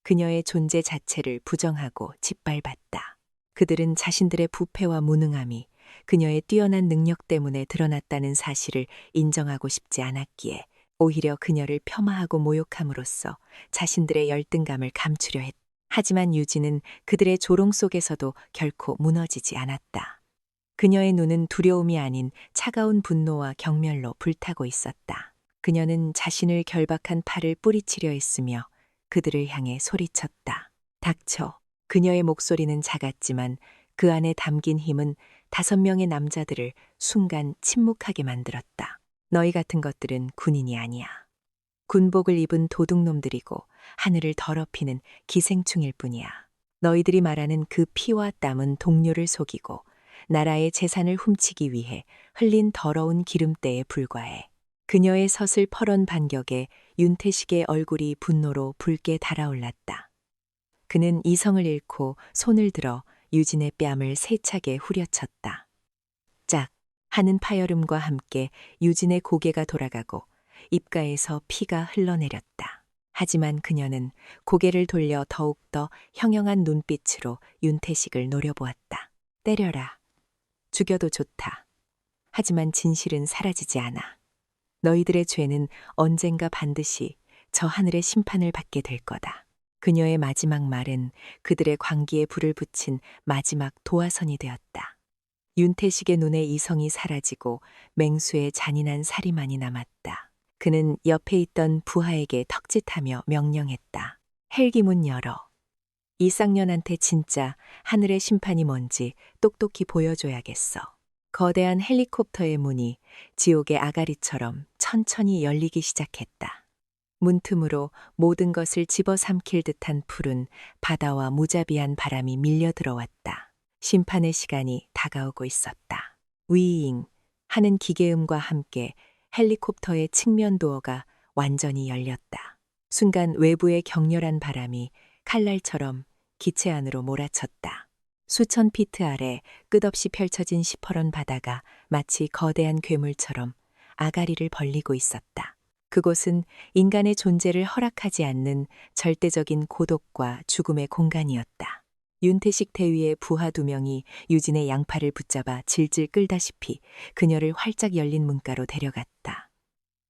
그녀의 존재 자체를 부정하고 짓밟았다. 그들은 자신들의 부패와 무능함이 그녀의 뛰어난 능력 때문에 드러났다는 사실을 인정하고 싶지 않았기에 오히려 그녀를 폄하하고 모욕함으로써 자신들의 열등감을 감추려 했다. 하지만 유진은 그들의 조롱 속에서도 결코 무너지지 않았다. 그녀의 눈은 두려움이 아닌 차가운 분노와 경멸로 불타고 있었다. 그녀는 자신을 결박한 팔을 뿌리치려 했으며 그들을 향해 소리쳤다. 닥쳐. 그녀의 목소리는 작았지만 그 안에 담긴 힘은 5명의 남자들을 순간 침묵하게 만들었다. 너희 같은 것들은 군인이 아니야. 군복을 입은 도둑놈들이고 하늘을 더럽히는 기생충일 뿐이야. 너희들이 말하는 그 피와 땀은 동료를 속이고 나라의 재산을 훔치기 위해 흘린 더러운 기름때에 불과해. 그녀의 서슬퍼런 반격에 윤태식의 얼굴이 분노로 붉게 달아올랐다. 그는 이성을 잃고 손을 들어 유진의 뺨을 세차게 후려쳤다. 짝 하는 파열음과 함께 유진의 고개가 돌아가고 입가에서 피가 흘러내렸다. 하지만 그녀는 고개를 돌려 더욱더 형형한 눈빛으로 윤태식을 노려보았다. 때려라. 죽여도 좋다. 하지만 진실은 사라지지 않아. 너희들의 죄는 언젠가 반드시 저 하늘의 심판을 받게 될 거다. 그녀의 마지막 말은 그들의 광기에 불을 붙인 마지막 도화선이 되었다. 윤태식의 눈에 이성이 사라지고 맹수의 잔인한 살이만이 남았다. 그는 옆에 있던 부하에게 턱짓하며 명령했다. 헬기문 열어. 이 쌍년한테 진짜 하늘의 심판이 뭔지 똑똑히 보여줘야겠어. 거대한 헬리콥터의 문이 지옥의 아가리처럼 천천히 열리기 시작했다. 문틈으로 모든 것을 집어삼킬 듯한 푸른 바다와 무자비한 바람이 밀려 들어왔다. 심판의 시간이 다가오고 있었다. 위잉 하는 기계음과 함께 헬리콥터의 측면 도어가 완전히 열렸다. 순간 외부의 격렬한 바람이 칼날처럼 기체 안으로 몰아쳤다. 수천 피트 아래 끝없이 펼쳐진 시퍼런 바다가 마치 거대한 괴물처럼 아가리를 벌리고 있었다. 그곳은 인간의 존재를 허락하지 않는 절대적인 고독과 죽음의 공간이었다. 윤태식 대위의 부하 2명이 유진의 양팔을 붙잡아 질질 끌다시피 그녀를 활짝 열린 문가로 데려갔다.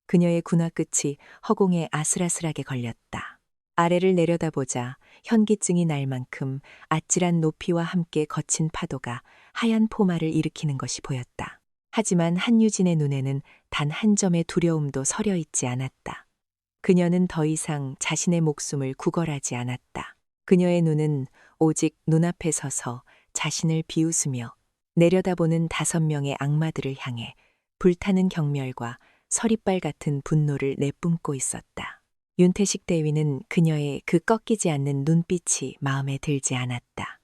그녀의 군화 끝이 허공에 아슬아슬하게 걸렸다. 아래를 내려다보자 현기증이 날 만큼 아찔한 높이와 함께 거친 파도가 하얀 포마를 일으키는 것이 보였다. 하지만 한유진의 눈에는 단 한 점의 두려움도 서려 있지 않았다. 그녀는 더 이상 자신의 목숨을 구걸하지 않았다. 그녀의 눈은 오직 눈앞에 서서 자신을 비웃으며 내려다보는 5명의 악마들을 향해 불타는 경멸과 서리빨 같은 분노를 내뿜고 있었다. 윤태식 대위는 그녀의 그 꺾이지 않는 눈빛이 마음에 들지 않았다.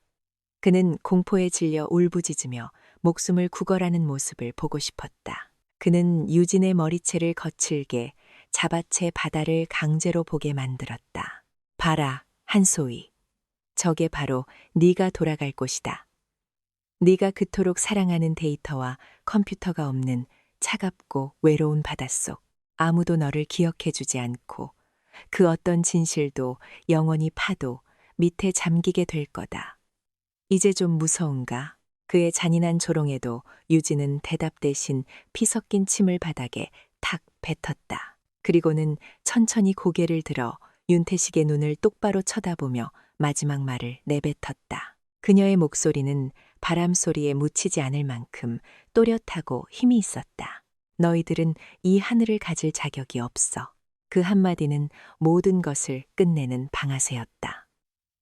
그는 공포에 질려 울부짖으며 목숨을 구걸하는 모습을 보고 싶었다. 그는 유진의 머리채를 거칠게 잡아채 바다를 강제로 보게 만들었다. 봐라, 한소희. 저게 바로 네가 돌아갈 곳이다. 네가 그토록 사랑하는 데이터와 컴퓨터가 없는 차갑고 외로운 바닷속. 아무도 너를 기억해주지 않고 그 어떤 진실도 영원히 파도 밑에 잠기게 될 거다. 이제 좀 무서운가? 그의 잔인한 조롱에도 유진은 대답 대신 피 섞인 침을 바닥에 탁 뱉었다. 그리고는 천천히 고개를 들어 윤태식의 눈을 똑바로 쳐다보며 마지막 말을 내뱉었다. 그녀의 목소리는 바람 소리에 묻히지 않을 만큼 또렷하고 힘이 있었다. 너희들은 이 하늘을 가질 자격이 없어. 그 한마디는 모든 것을 끝내는 방아쇠였다.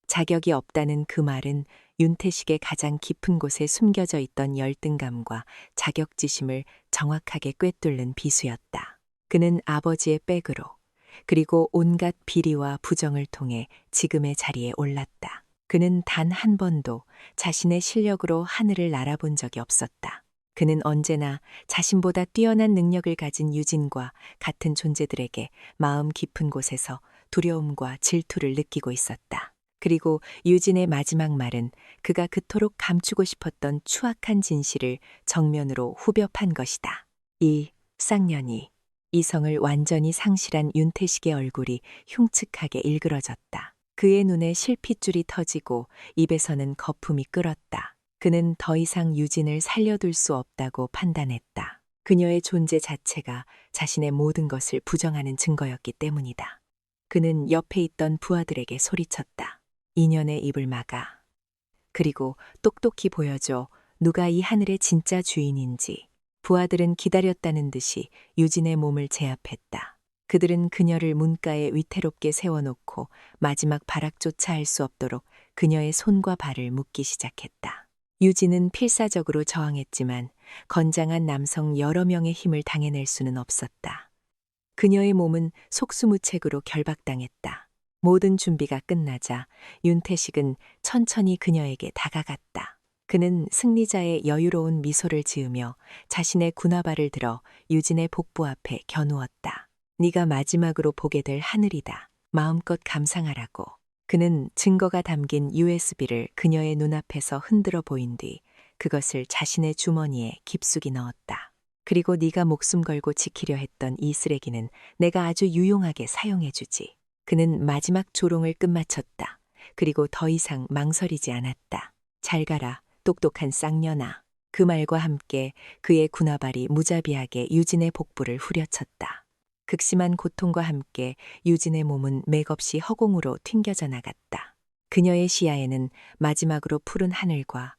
자격이 없다는 그 말은 윤태식의 가장 깊은 곳에 숨겨져 있던 열등감과 자격지심을 정확하게 꿰뚫는 비수였다. 그는 아버지의 백으로 그리고 온갖 비리와 부정을 통해 지금의 자리에 올랐다. 그는 단 한 번도 자신의 실력으로 하늘을 날아본 적이 없었다. 그는 언제나 자신보다 뛰어난 능력을 가진 유진과 같은 존재들에게 마음 깊은 곳에서 두려움과 질투를 느끼고 있었다. 그리고 유진의 마지막 말은 그가 그토록 감추고 싶었던 추악한 진실을 정면으로 후벼판 것이다. 이 쌍년이 이성을 완전히 상실한 윤태식의 얼굴이 흉측하게 일그러졌다. 그의 눈에 실핏줄이 터지고 입에서는 거품이 끓었다. 그는 더 이상 유진을 살려둘 수 없다고 판단했다. 그녀의 존재 자체가 자신의 모든 것을 부정하는 증거였기 때문이다. 그는 옆에 있던 부하들에게 소리쳤다. 인연의 입을 막아. 그리고 똑똑히 보여줘. 누가 이 하늘의 진짜 주인인지. 부하들은 기다렸다는 듯이 유진의 몸을 제압했다. 그들은 그녀를 문가에 위태롭게 세워놓고 마지막 발악조차 할 수 없도록 그녀의 손과 발을 묶기 시작했다. 유진은 필사적으로 저항했지만 건장한 남성 여러 명의 힘을 당해낼 수는 없었다. 그녀의 몸은 속수무책으로 결박당했다. 모든 준비가 끝나자 윤태식은 천천히 그녀에게 다가갔다. 그는 승리자의 여유로운 미소를 지으며 자신의 군화발을 들어 유진의 복부 앞에 겨누었다. 네가 마지막으로 보게 될 하늘이다. 마음껏 감상하라고. 그는 증거가 담긴 USB를 그녀의 눈앞에서 흔들어 보인 뒤 그것을 자신의 주머니에 깊숙이 넣었다. 그리고 네가 목숨 걸고 지키려 했던 이 쓰레기는 내가 아주 유용하게 사용해주지. 그는 마지막 조롱을 끝마쳤다. 그리고 더 이상 망설이지 않았다. 잘 가라, 똑똑한 쌍년아. 그 말과 함께 그의 군화발이 무자비하게 유진의 복부를 후려쳤다. 극심한 고통과 함께 유진의 몸은 맥없이 허공으로 튕겨져 나갔다. 그녀의 시야에는 마지막으로 푸른 하늘과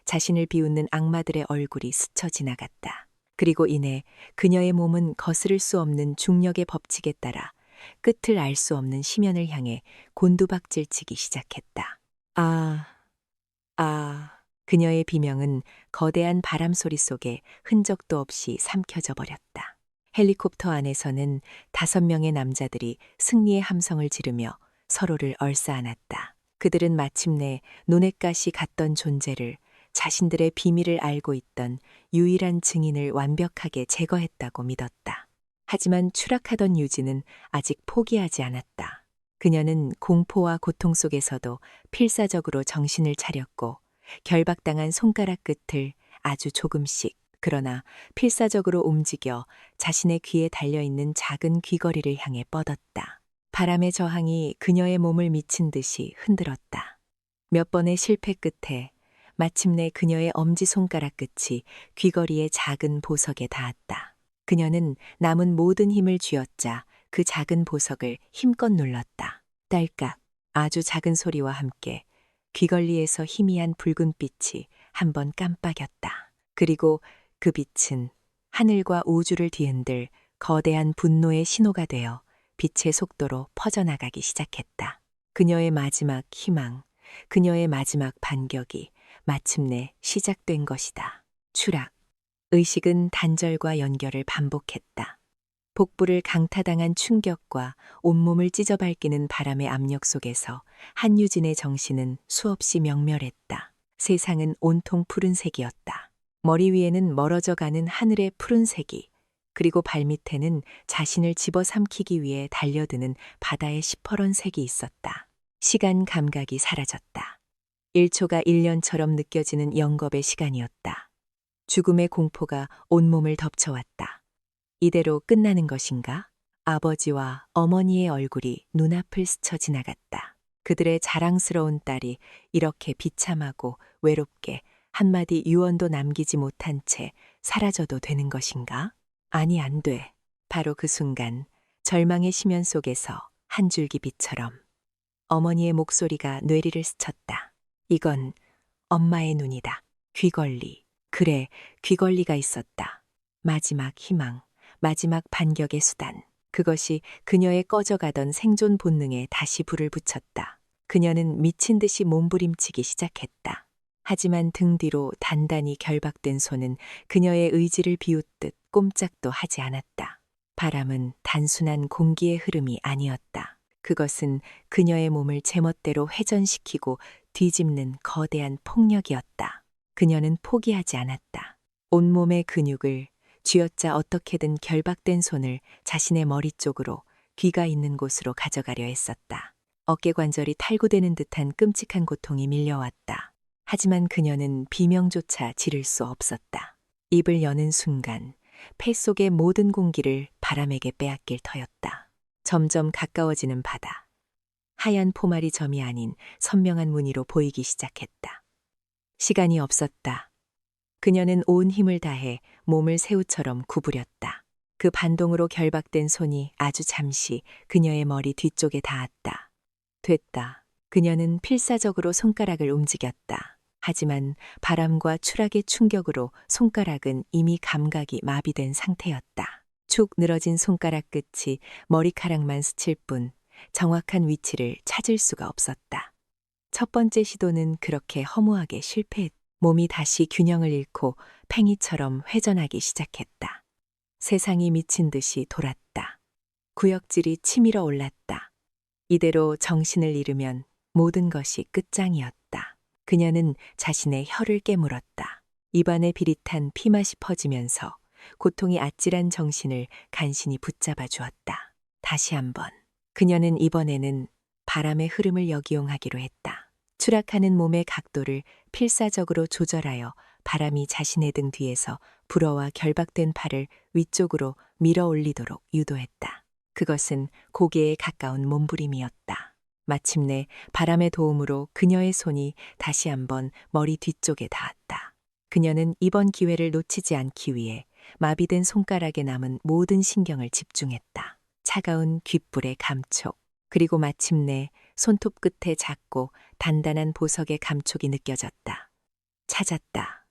자신을 비웃는 악마들의 얼굴이 스쳐 지나갔다. 그리고 이내 그녀의 몸은 거스를 수 없는 중력의 법칙에 따라 끝을 알 수 없는 심연을 향해 곤두박질치기 시작했다. 그녀의 비명은 거대한 바람 소리 속에 흔적도 없이 삼켜져 버렸다. 헬리콥터 안에서는 5명의 남자들이 승리의 함성을 지르며 서로를 얼싸안았다. 그들은 마침내 눈엣가시 같던 존재를 자신들의 비밀을 알고 있던 유일한 증인을 완벽하게 제거했다고 믿었다. 하지만 추락하던 유진은 아직 포기하지 않았다. 그녀는 공포와 고통 속에서도 필사적으로 정신을 차렸고 결박당한 손가락 끝을 아주 조금씩 그러나 필사적으로 움직여 자신의 귀에 달려있는 작은 귀걸이를 향해 뻗었다. 바람의 저항이 그녀의 몸을 미친 듯이 흔들었다. 몇 번의 실패 끝에 마침내 그녀의 엄지손가락 끝이 귀걸이의 작은 보석에 닿았다. 그녀는 남은 모든 힘을 쥐어짜 그 작은 보석을 힘껏 눌렀다. 딸깍, 아주 작은 소리와 함께 귀걸이에서 희미한 붉은 빛이 한번 깜빡였다. 그리고 그 빛은 하늘과 우주를 뒤흔들 거대한 분노의 신호가 되어 빛의 속도로 퍼져나가기 시작했다. 그녀의 마지막 희망, 그녀의 마지막 반격이 마침내 시작된 것이다. 추락. 의식은 단절과 연결을 반복했다. 복부를 강타당한 충격과 온몸을 찢어밟기는 바람의 압력 속에서 한유진의 정신은 수없이 명멸했다. 세상은 온통 푸른색이었다. 머리 위에는 멀어져 가는 하늘의 푸른색이, 그리고 발밑에는 자신을 집어삼키기 위해 달려드는 바다의 시퍼런 색이 있었다. 시간 감각이 사라졌다. 1초가 1년처럼 느껴지는 영겁의 시간이었다. 죽음의 공포가 온몸을 덮쳐왔다. 이대로 끝나는 것인가? 아버지와 어머니의 얼굴이 눈앞을 스쳐 지나갔다. 그들의 자랑스러운 딸이 이렇게 비참하고 외롭게 한마디 유언도 남기지 못한 채 사라져도 되는 것인가? 아니, 안 돼. 바로 그 순간 절망의 심연 속에서 한 줄기 빛처럼 어머니의 목소리가 뇌리를 스쳤다. 이건 엄마의 눈이다. 귀걸리. 그래, 귀걸리가 있었다. 마지막 희망, 마지막 반격의 수단. 그것이 그녀의 꺼져가던 생존 본능에 다시 불을 붙였다. 그녀는 미친 듯이 몸부림치기 시작했다. 하지만 등 뒤로 단단히 결박된 손은 그녀의 의지를 비웃듯 꼼짝도 하지 않았다. 바람은 단순한 공기의 흐름이 아니었다. 그것은 그녀의 몸을 제멋대로 회전시키고 뒤집는 거대한 폭력이었다. 그녀는 포기하지 않았다. 온몸의 근육을 쥐어짜 어떻게든 결박된 손을 자신의 머리 쪽으로 귀가 있는 곳으로 가져가려 했었다. 어깨 관절이 탈구되는 듯한 끔찍한 고통이 밀려왔다. 하지만 그녀는 비명조차 지를 수 없었다. 입을 여는 순간 폐 속의 모든 공기를 바람에게 빼앗길 터였다. 점점 가까워지는 바다. 하얀 포말이 점이 아닌 선명한 무늬로 보이기 시작했다. 시간이 없었다. 그녀는 온 힘을 다해 몸을 새우처럼 구부렸다. 그 반동으로 결박된 손이 아주 잠시 그녀의 머리 뒤쪽에 닿았다. 됐다. 그녀는 필사적으로 손가락을 움직였다. 하지만 바람과 추락의 충격으로 손가락은 이미 감각이 마비된 상태였다. 축 늘어진 손가락 끝이 머리카락만 스칠 뿐 정확한 위치를 찾을 수가 없었다. 첫 번째 시도는 그렇게 허무하게 실패했다. 몸이 다시 균형을 잃고 팽이처럼 회전하기 시작했다. 세상이 미친 듯이 돌았다. 구역질이 치밀어 올랐다. 이대로 정신을 잃으면 모든 것이 끝장이었다. 그녀는 자신의 혀를 깨물었다. 입안에 비릿한 피맛이 퍼지면서 고통이 아찔한 정신을 간신히 붙잡아 주었다. 다시 한번. 그녀는 이번에는 바람의 흐름을 역이용하기로 했다. 추락하는 몸의 각도를 필사적으로 조절하여 바람이 자신의 등 뒤에서 불어와 결박된 팔을 위쪽으로 밀어 올리도록 유도했다. 그것은 고개에 가까운 몸부림이었다. 마침내 바람의 도움으로 그녀의 손이 다시 한번 머리 뒤쪽에 닿았다. 그녀는 이번 기회를 놓치지 않기 위해 마비된 손가락에 남은 모든 신경을 집중했다. 차가운 귓불의 감촉, 그리고 마침내 손톱 끝에 작고 단단한 보석의 감촉이 느껴졌다. 찾았다.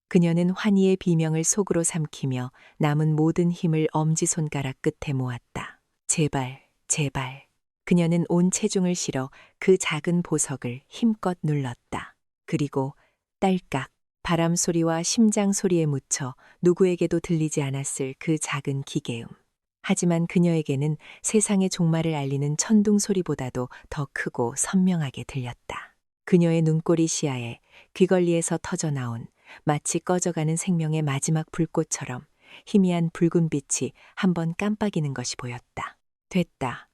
그녀는 환희의 비명을 속으로 삼키며 남은 모든 힘을 엄지손가락 끝에 모았다. 제발, 제발. 그녀는 온 체중을 실어 그 작은 보석을 힘껏 눌렀다. 그리고 딸깍, 바람 소리와 심장 소리에 묻혀 누구에게도 들리지 않았을 그 작은 기계음. 하지만 그녀에게는 세상의 종말을 알리는 천둥 소리보다도 더 크고 선명하게 들렸다. 그녀의 눈꼬리 시야에 귀걸이에서 터져나온 마치 꺼져가는 생명의 마지막 불꽃처럼 희미한 붉은 빛이 한번 깜빡이는 것이 보였다. 됐다.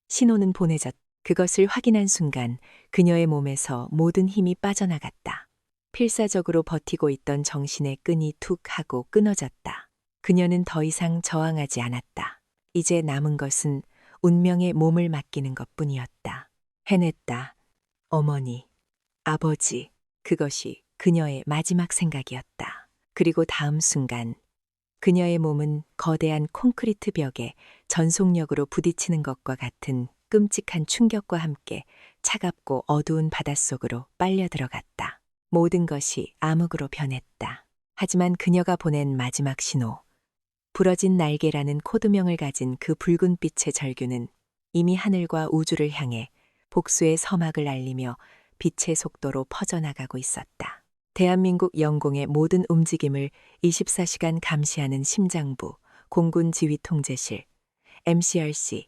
신호는 보내졌다. 그것을 확인한 순간 그녀의 몸에서 모든 힘이 빠져나갔다. 필사적으로 버티고 있던 정신의 끈이 툭 하고 끊어졌다. 그녀는 더 이상 저항하지 않았다. 이제 남은 것은 운명의 몸을 맡기는 것뿐이었다. 해냈다. 어머니, 아버지, 그것이 그녀의 마지막 생각이었다. 그리고 다음 순간 그녀의 몸은 거대한 콘크리트 벽에 전속력으로 부딪히는 것과 같은 끔찍한 충격과 함께 차갑고 어두운 바닷속으로 빨려 들어갔다. 모든 것이 암흑으로 변했다. 하지만 그녀가 보낸 마지막 신호, 부러진 날개라는 코드명을 가진 그 붉은 빛의 절규는 이미 하늘과 우주를 향해 복수의 서막을 알리며 빛의 속도로 퍼져나가고 있었다. 대한민국 영공의 모든 움직임을 24시간 감시하는 심장부, 공군 지휘통제실, MCRC,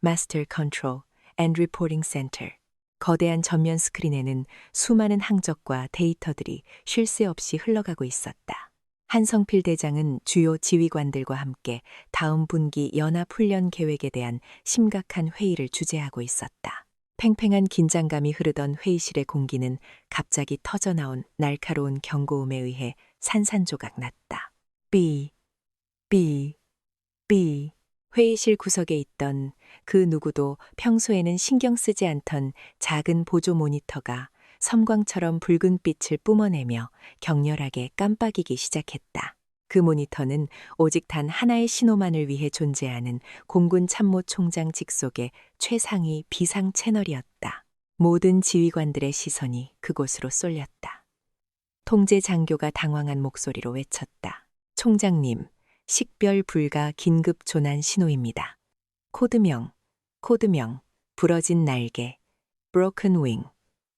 Master Control and Reporting Center. 거대한 전면 스크린에는 수많은 항적과 데이터들이 쉴 새 없이 흘러가고 있었다. 한성필 대장은 주요 지휘관들과 함께 다음 분기 연합훈련 계획에 대한 심각한 회의를 주재하고 있었다. 팽팽한 긴장감이 흐르던 회의실의 공기는 갑자기 터져나온 날카로운 경고음에 의해 산산조각 났다. 삐, 삐, 삐. 회의실 구석에 있던 그 누구도 평소에는 신경 쓰지 않던 작은 보조 모니터가 섬광처럼 붉은 빛을 뿜어내며 격렬하게 깜빡이기 시작했다. 그 모니터는 오직 단 하나의 신호만을 위해 존재하는 공군 참모총장 직속의 최상위 비상 채널이었다. 모든 지휘관들의 시선이 그곳으로 쏠렸다. 통제 장교가 당황한 목소리로 외쳤다. 총장님, 식별 불가 긴급 조난 신호입니다. 코드명, 부러진 날개, broken wing.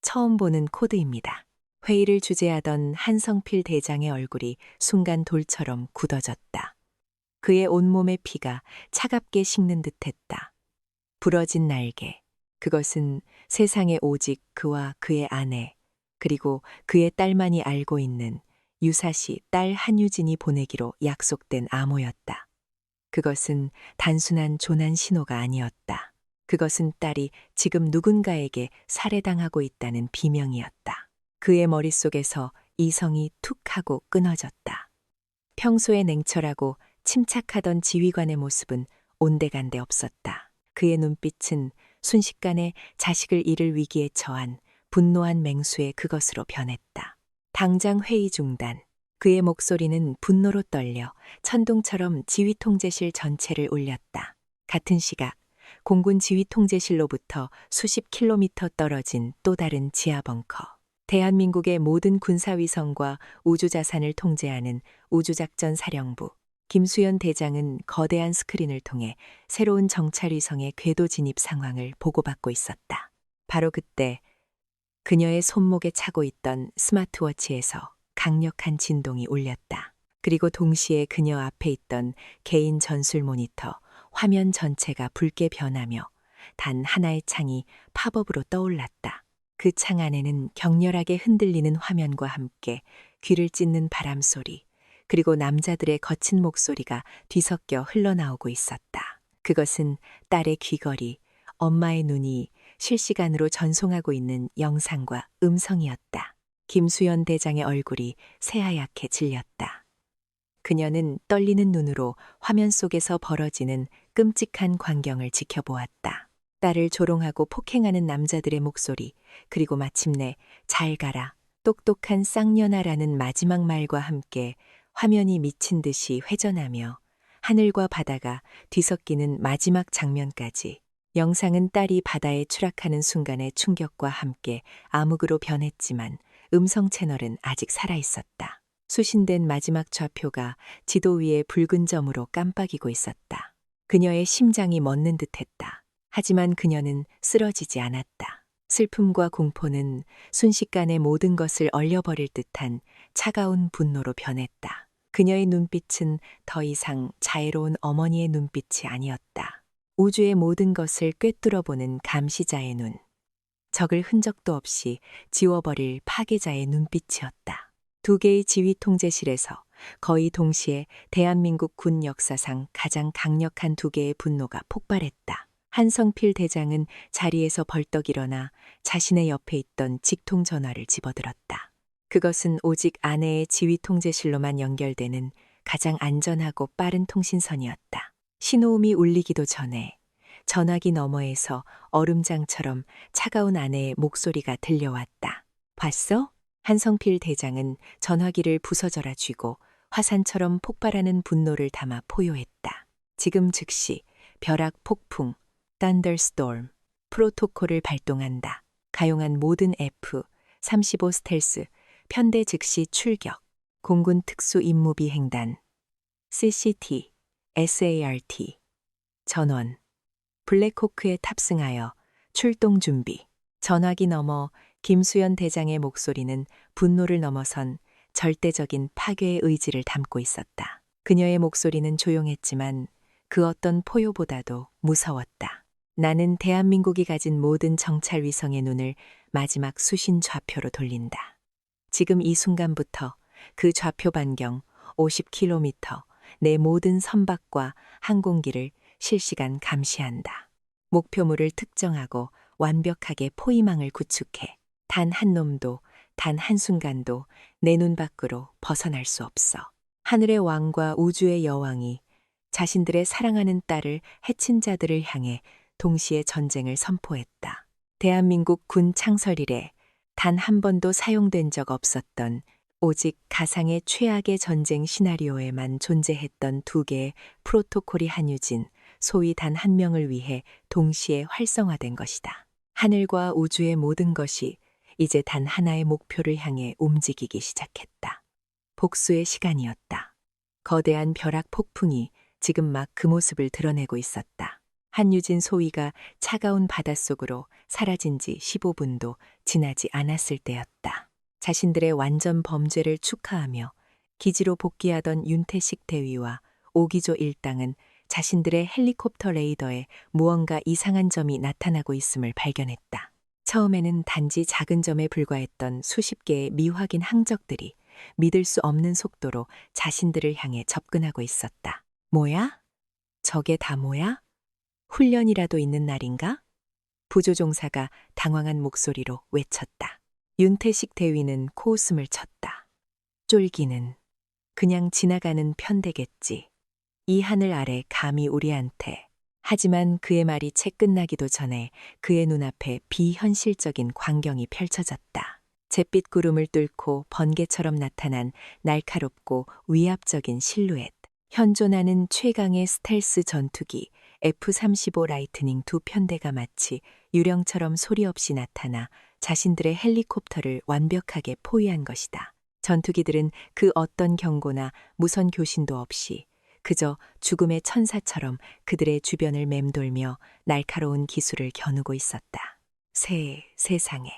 처음 보는 코드입니다. 회의를 주재하던 한성필 대장의 얼굴이 순간 돌처럼 굳어졌다. 그의 온몸의 피가 차갑게 식는 듯했다. 부러진 날개. 그것은 세상에 오직 그와 그의 아내, 그리고 그의 딸만이 알고 있는 유사시 딸 한유진이 보내기로 약속된 암호였다. 그것은 단순한 조난 신호가 아니었다. 그것은 딸이 지금 누군가에게 살해당하고 있다는 비명이었다. 그의 머릿속에서 이성이 툭 하고 끊어졌다. 평소에 냉철하고 침착하던 지휘관의 모습은 온데간데 없었다. 그의 눈빛은 순식간에 자식을 잃을 위기에 처한 분노한 맹수의 그것으로 변했다. 당장 회의 중단. 그의 목소리는 분노로 떨려 천둥처럼 지휘통제실 전체를 울렸다. 같은 시각 공군 지휘통제실로부터 수십 킬로미터 떨어진 또 다른 지하 벙커. 대한민국의 모든 군사위성과 우주자산을 통제하는 우주작전사령부. 김수현 대장은 거대한 스크린을 통해 새로운 정찰위성의 궤도 진입 상황을 보고받고 있었다. 바로 그때 그녀의 손목에 차고 있던 스마트워치에서 강력한 진동이 울렸다. 그리고 동시에 그녀 앞에 있던 개인 전술 모니터 화면 전체가 붉게 변하며 단 하나의 창이 팝업으로 떠올랐다. 그 창 안에는 격렬하게 흔들리는 화면과 함께 귀를 찢는 바람 소리, 그리고 남자들의 거친 목소리가 뒤섞여 흘러나오고 있었다. 그것은 딸의 귀걸이, 엄마의 눈이 실시간으로 전송하고 있는 영상과 음성이었다. 김수연 대장의 얼굴이 새하얗게 질렸다. 그녀는 떨리는 눈으로 화면 속에서 벌어지는 끔찍한 광경을 지켜보았다. 딸을 조롱하고 폭행하는 남자들의 목소리, 그리고 마침내 잘 가라, 똑똑한 쌍년아라는 마지막 말과 함께 화면이 미친 듯이 회전하며 하늘과 바다가 뒤섞이는 마지막 장면까지. 영상은 딸이 바다에 추락하는 순간의 충격과 함께 암흑으로 변했지만 음성 채널은 아직 살아있었다. 수신된 마지막 좌표가 지도 위에 붉은 점으로 깜빡이고 있었다. 그녀의 심장이 멎는 듯했다. 하지만 그녀는 쓰러지지 않았다. 슬픔과 공포는 순식간에 모든 것을 얼려버릴 듯한 차가운 분노로 변했다. 그녀의 눈빛은 더 이상 자애로운 어머니의 눈빛이 아니었다. 우주의 모든 것을 꿰뚫어보는 감시자의 눈. 적을 흔적도 없이 지워버릴 파괴자의 눈빛이었다. 두 개의 지휘 통제실에서 거의 동시에 대한민국 군 역사상 가장 강력한 두 개의 분노가 폭발했다. 한성필 대장은 자리에서 벌떡 일어나 자신의 옆에 있던 직통 전화를 집어들었다. 그것은 오직 아내의 지휘 통제실로만 연결되는 가장 안전하고 빠른 통신선이었다. 신호음이 울리기도 전에 전화기 너머에서 얼음장처럼 차가운 아내의 목소리가 들려왔다. 봤어? 한성필 대장은 전화기를 부서져라 쥐고 화산처럼 폭발하는 분노를 담아 포효했다. 지금 즉시 벼락 폭풍, Thunderstorm, 프로토콜을 발동한다. 가용한 모든 F-35 스텔스, 편대 즉시 출격, 공군 특수임무비행단, CCT, SART, 전원, 블랙호크에 탑승하여 출동 준비. 전화기 너머 김수연 대장의 목소리는 분노를 넘어선 절대적인 파괴의 의지를 담고 있었다. 그녀의 목소리는 조용했지만 그 어떤 포효보다도 무서웠다. 나는 대한민국이 가진 모든 정찰 위성의 눈을 마지막 수신 좌표로 돌린다. 지금 이 순간부터 그 좌표 반경 50km 내 모든 선박과 항공기를 실시간 감시한다. 목표물을 특정하고 완벽하게 포위망을 구축해 단 한 놈도 단 한순간도 내 눈 밖으로 벗어날 수 없어. 하늘의 왕과 우주의 여왕이 자신들의 사랑하는 딸을 해친 자들을 향해 동시에 전쟁을 선포했다. 대한민국 군 창설 이래 단 한 번도 사용된 적 없었던 오직 가상의 최악의 전쟁 시나리오에만 존재했던 두 개의 프로토콜이 한유진, 소위 단 한 명을 위해 동시에 활성화된 것이다. 하늘과 우주의 모든 것이 이제 단 하나의 목표를 향해 움직이기 시작했다. 복수의 시간이었다. 거대한 벼락 폭풍이 지금 막 그 모습을 드러내고 있었다. 한유진 소위가 차가운 바닷속으로 사라진 지 15분도 지나지 않았을 때였다. 자신들의 완전 범죄를 축하하며 기지로 복귀하던 윤태식 대위와 오기조 일당은 자신들의 헬리콥터 레이더에 무언가 이상한 점이 나타나고 있음을 발견했다. 처음에는 단지 작은 점에 불과했던 수십 개의 미확인 항적들이 믿을 수 없는 속도로 자신들을 향해 접근하고 있었다. 뭐야? 저게 다 뭐야? 훈련이라도 있는 날인가? 부조종사가 당황한 목소리로 외쳤다. 윤태식 대위는 코웃음을 쳤다. 쫄기는 그냥 지나가는 편대겠지. 이 하늘 아래 감히 우리한테. 하지만 그의 말이 채 끝나기도 전에 그의 눈앞에 비현실적인 광경이 펼쳐졌다. 잿빛 구름을 뚫고 번개처럼 나타난 날카롭고 위압적인 실루엣. 현존하는 최강의 스텔스 전투기 F-35 라이트닝 두 편대가 마치 유령처럼 소리 없이 나타나 자신들의 헬리콥터를 완벽하게 포위한 것이다. 전투기들은 그 어떤 경고나 무선 교신도 없이 그저 죽음의 천사처럼 그들의 주변을 맴돌며 날카로운 기술을 겨누고 있었다. 세상에.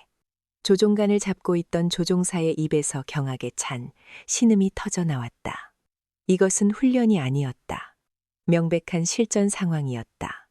조종관을 잡고 있던 조종사의 입에서 경악에 찬 신음이 터져 나왔다. 이것은 훈련이 아니었다. 명백한 실전 상황이었다.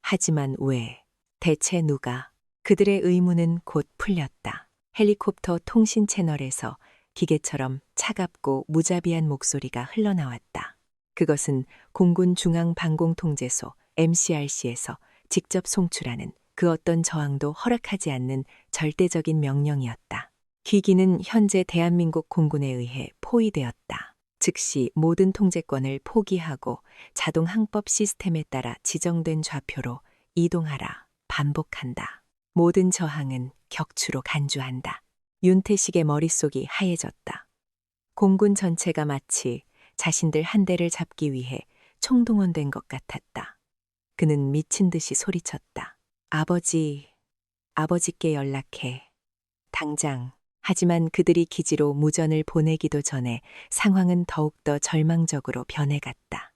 하지만 왜? 대체 누가? 그들의 의문은 곧 풀렸다. 헬리콥터 통신 채널에서 기계처럼 차갑고 무자비한 목소리가 흘러나왔다. 그것은 공군 중앙방공통제소 MCRC에서 직접 송출하는 그 어떤 저항도 허락하지 않는 절대적인 명령이었다. 기기는 현재 대한민국 공군에 의해 포위되었다. 즉시 모든 통제권을 포기하고 자동 항법 시스템에 따라 지정된 좌표로 이동하라. 반복한다. 모든 저항은 격추로 간주한다. 윤태식의 머릿속이 하얘졌다. 공군 전체가 마치 자신들 한 대를 잡기 위해 총동원된 것 같았다. 그는 미친 듯이 소리쳤다. 아버지께 연락해. 당장. 하지만 그들이 기지로 무전을 보내기도 전에 상황은 더욱더 절망적으로 변해갔다.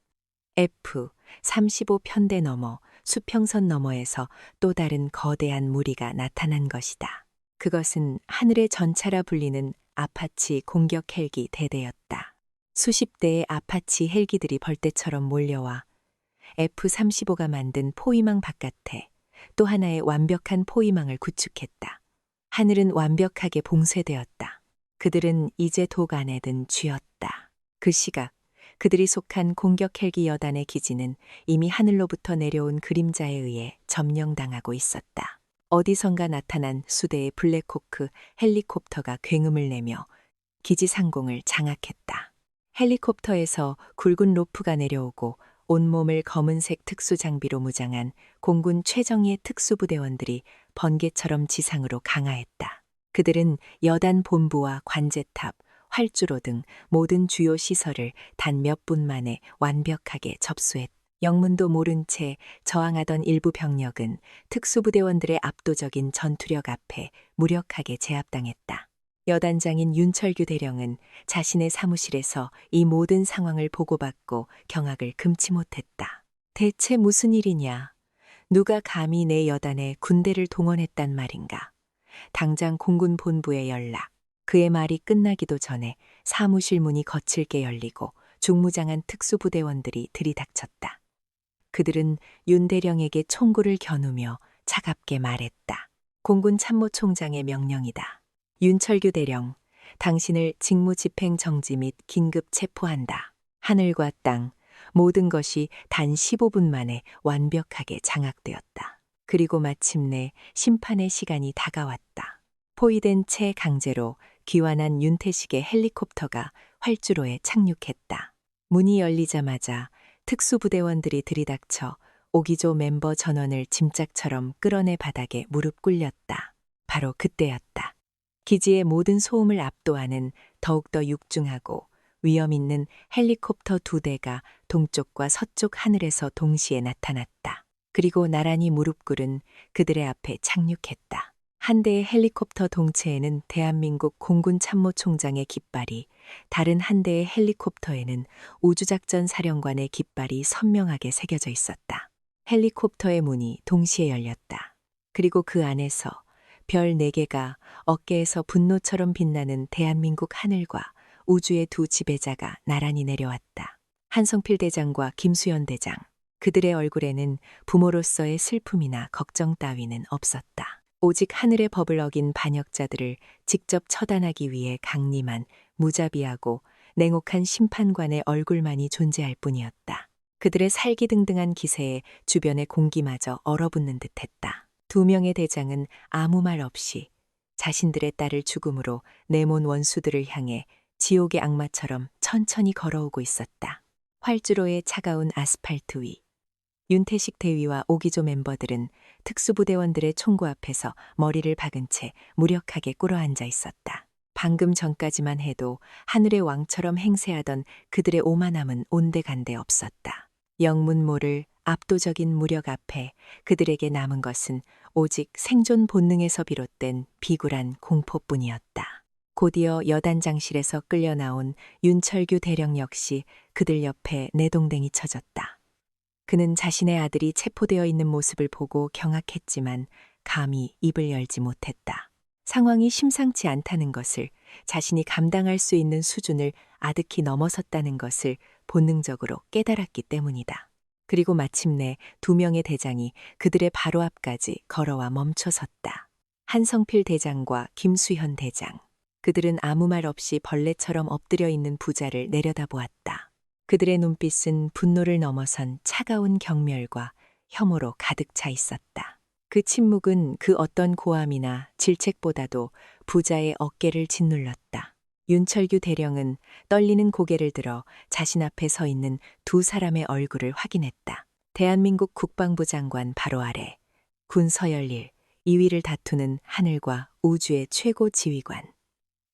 F-35 편대 너머 수평선 너머에서 또 다른 거대한 무리가 나타난 것이다. 그것은 하늘의 전차라 불리는 아파치 공격 헬기 대대였다. 수십 대의 아파치 헬기들이 벌떼처럼 몰려와 F-35가 만든 포위망 바깥에 또 하나의 완벽한 포위망을 구축했다. 하늘은 완벽하게 봉쇄되었다. 그들은 이제 독 안에 든 쥐였다. 그 시각 그들이 속한 공격 헬기 여단의 기지는 이미 하늘로부터 내려온 그림자에 의해 점령당하고 있었다. 어디선가 나타난 수대의 블랙호크 헬리콥터가 굉음을 내며 기지 상공을 장악했다. 헬리콥터에서 굵은 로프가 내려오고 온몸을 검은색 특수장비로 무장한 공군 최정예 특수부대원들이 번개처럼 지상으로 강하했다. 그들은 여단 본부와 관제탑, 활주로 등 모든 주요 시설을 단 몇 분 만에 완벽하게 접수했다. 영문도 모른 채 저항하던 일부 병력은 특수부대원들의 압도적인 전투력 앞에 무력하게 제압당했다. 여단장인 윤철규 대령은 자신의 사무실에서 이 모든 상황을 보고받고 경악을 금치 못했다. 대체 무슨 일이냐? 누가 감히 내 여단에 군대를 동원했단 말인가? 당장 공군 본부에 연락. 그의 말이 끝나기도 전에 사무실 문이 거칠게 열리고 중무장한 특수부대원들이 들이닥쳤다. 그들은 윤 대령에게 총구를 겨누며 차갑게 말했다. 공군 참모총장의 명령이다. 윤철규 대령, 당신을 직무집행 정지 및 긴급 체포한다. 하늘과 땅, 모든 것이 단 15분 만에 완벽하게 장악되었다. 그리고 마침내 심판의 시간이 다가왔다. 포위된 채 강제로 귀환한 윤태식의 헬리콥터가 활주로에 착륙했다. 문이 열리자마자 특수부대원들이 들이닥쳐 오기조 멤버 전원을 짐짝처럼 끌어내 바닥에 무릎 꿇렸다. 바로 그때였다. 기지의 모든 소음을 압도하는 더욱더 육중하고 위험 있는 헬리콥터 2대가 동쪽과 서쪽 하늘에서 동시에 나타났다. 그리고 나란히 무릎 꿇은 그들의 앞에 착륙했다. 한 대의 헬리콥터 동체에는 대한민국 공군 참모총장의 깃발이, 다른 한 대의 헬리콥터에는 우주작전 사령관의 깃발이 선명하게 새겨져 있었다. 헬리콥터의 문이 동시에 열렸다. 그리고 그 안에서 별 4개가 어깨에서 분노처럼 빛나는 대한민국 하늘과 우주의 두 지배자가 나란히 내려왔다. 한성필 대장과 김수현 대장. 그들의 얼굴에는 부모로서의 슬픔이나 걱정 따위는 없었다. 오직 하늘의 법을 어긴 반역자들을 직접 처단하기 위해 강림한 무자비하고 냉혹한 심판관의 얼굴만이 존재할 뿐이었다. 그들의 살기등등한 기세에 주변의 공기마저 얼어붙는 듯했다. 두 명의 대장은 아무 말 없이 자신들의 딸을 죽음으로 내몬 원수들을 향해 지옥의 악마처럼 천천히 걸어오고 있었다. 활주로의 차가운 아스팔트 위. 윤태식 대위와 오기조 멤버들은 특수부대원들의 총구 앞에서 머리를 박은 채 무력하게 꿇어앉아 있었다. 방금 전까지만 해도 하늘의 왕처럼 행세하던 그들의 오만함은 온데간데 없었다. 영문 모를 압도적인 무력 앞에 그들에게 남은 것은 오직 생존 본능에서 비롯된 비굴한 공포뿐이었다. 곧이어 여단장실에서 끌려 나온 윤철규 대령 역시 그들 옆에 내동댕이 쳐졌다. 그는 자신의 아들이 체포되어 있는 모습을 보고 경악했지만 감히 입을 열지 못했다. 상황이 심상치 않다는 것을, 자신이 감당할 수 있는 수준을 아득히 넘어섰다는 것을 본능적으로 깨달았기 때문이다. 그리고 마침내 두 명의 대장이 그들의 바로 앞까지 걸어와 멈춰섰다. 한성필 대장과 김수현 대장. 그들은 아무 말 없이 벌레처럼 엎드려 있는 부자를 내려다보았다. 그들의 눈빛은 분노를 넘어선 차가운 경멸과 혐오로 가득 차 있었다. 그 침묵은 그 어떤 고함이나 질책보다도 부자의 어깨를 짓눌렀다. 윤철규 대령은 떨리는 고개를 들어 자신 앞에 서 있는 두 사람의 얼굴을 확인했다. 대한민국 국방부 장관 바로 아래 군 서열일 2위를 다투는 하늘과 우주의 최고 지휘관.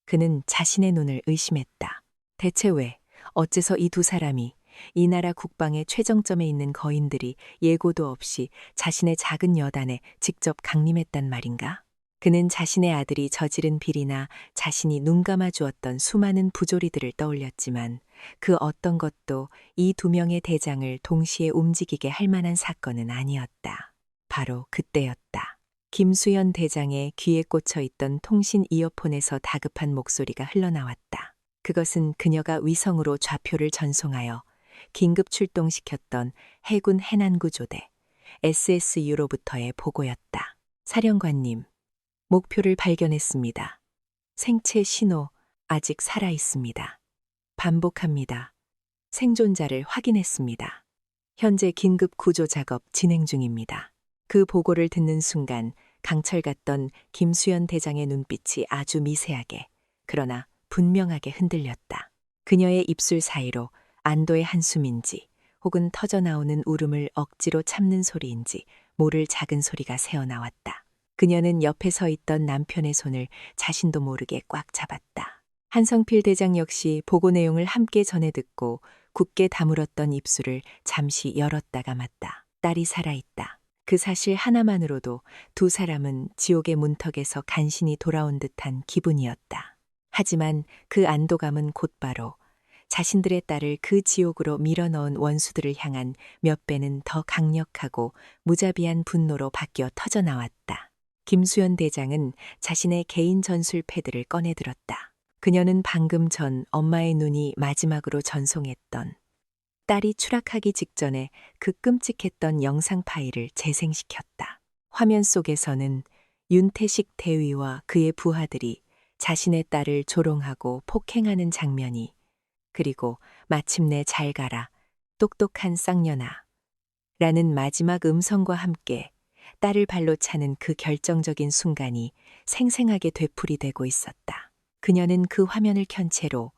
그는 자신의 눈을 의심했다. 대체 왜, 어째서 이 두 사람이, 이 나라 국방의 최정점에 있는 거인들이 예고도 없이 자신의 작은 여단에 직접 강림했단 말인가? 그는 자신의 아들이 저지른 비리나 자신이 눈 감아 주었던 수많은 부조리들을 떠올렸지만 그 어떤 것도 이 두 명의 대장을 동시에 움직이게 할 만한 사건은 아니었다. 바로 그때였다. 김수현 대장의 귀에 꽂혀 있던 통신 이어폰에서 다급한 목소리가 흘러나왔다. 그것은 그녀가 위성으로 좌표를 전송하여 긴급 출동시켰던 해군 해난구조대 SSU로부터의 보고였다. 사령관님, 목표를 발견했습니다. 생체 신호 아직 살아 있습니다. 반복합니다. 생존자를 확인했습니다. 현재 긴급 구조 작업 진행 중입니다. 그 보고를 듣는 순간 강철 같던 김수현 대장의 눈빛이 아주 미세하게, 그러나 분명하게 흔들렸다. 그녀의 입술 사이로 안도의 한숨인지 혹은 터져나오는 울음을 억지로 참는 소리인지 모를 작은 소리가 새어나왔다. 그녀는 옆에 서 있던 남편의 손을 자신도 모르게 꽉 잡았다. 한성필 대장 역시 보고 내용을 함께 전해 듣고 굳게 다물었던 입술을 잠시 열었다 감았다. 딸이 살아있다. 그 사실 하나만으로도 두 사람은 지옥의 문턱에서 간신히 돌아온 듯한 기분이었다. 하지만 그 안도감은 곧바로 자신들의 딸을 그 지옥으로 밀어넣은 원수들을 향한 몇 배는 더 강력하고 무자비한 분노로 바뀌어 터져나왔다. 김수현 대장은 자신의 개인 전술 패드를 꺼내들었다. 그녀는 방금 전 엄마의 눈이 마지막으로 전송했던, 딸이 추락하기 직전에 그 끔찍했던 영상 파일을 재생시켰다. 화면 속에서는 윤태식 대위와 그의 부하들이 자신의 딸을 조롱하고 폭행하는 장면이, 그리고 마침내 잘 가라, 똑똑한 쌍년아 라는 마지막 음성과 함께 딸을 발로 차는 그 결정적인 순간이 생생하게 되풀이되고 있었다. 그녀는 그 화면을 켠 채로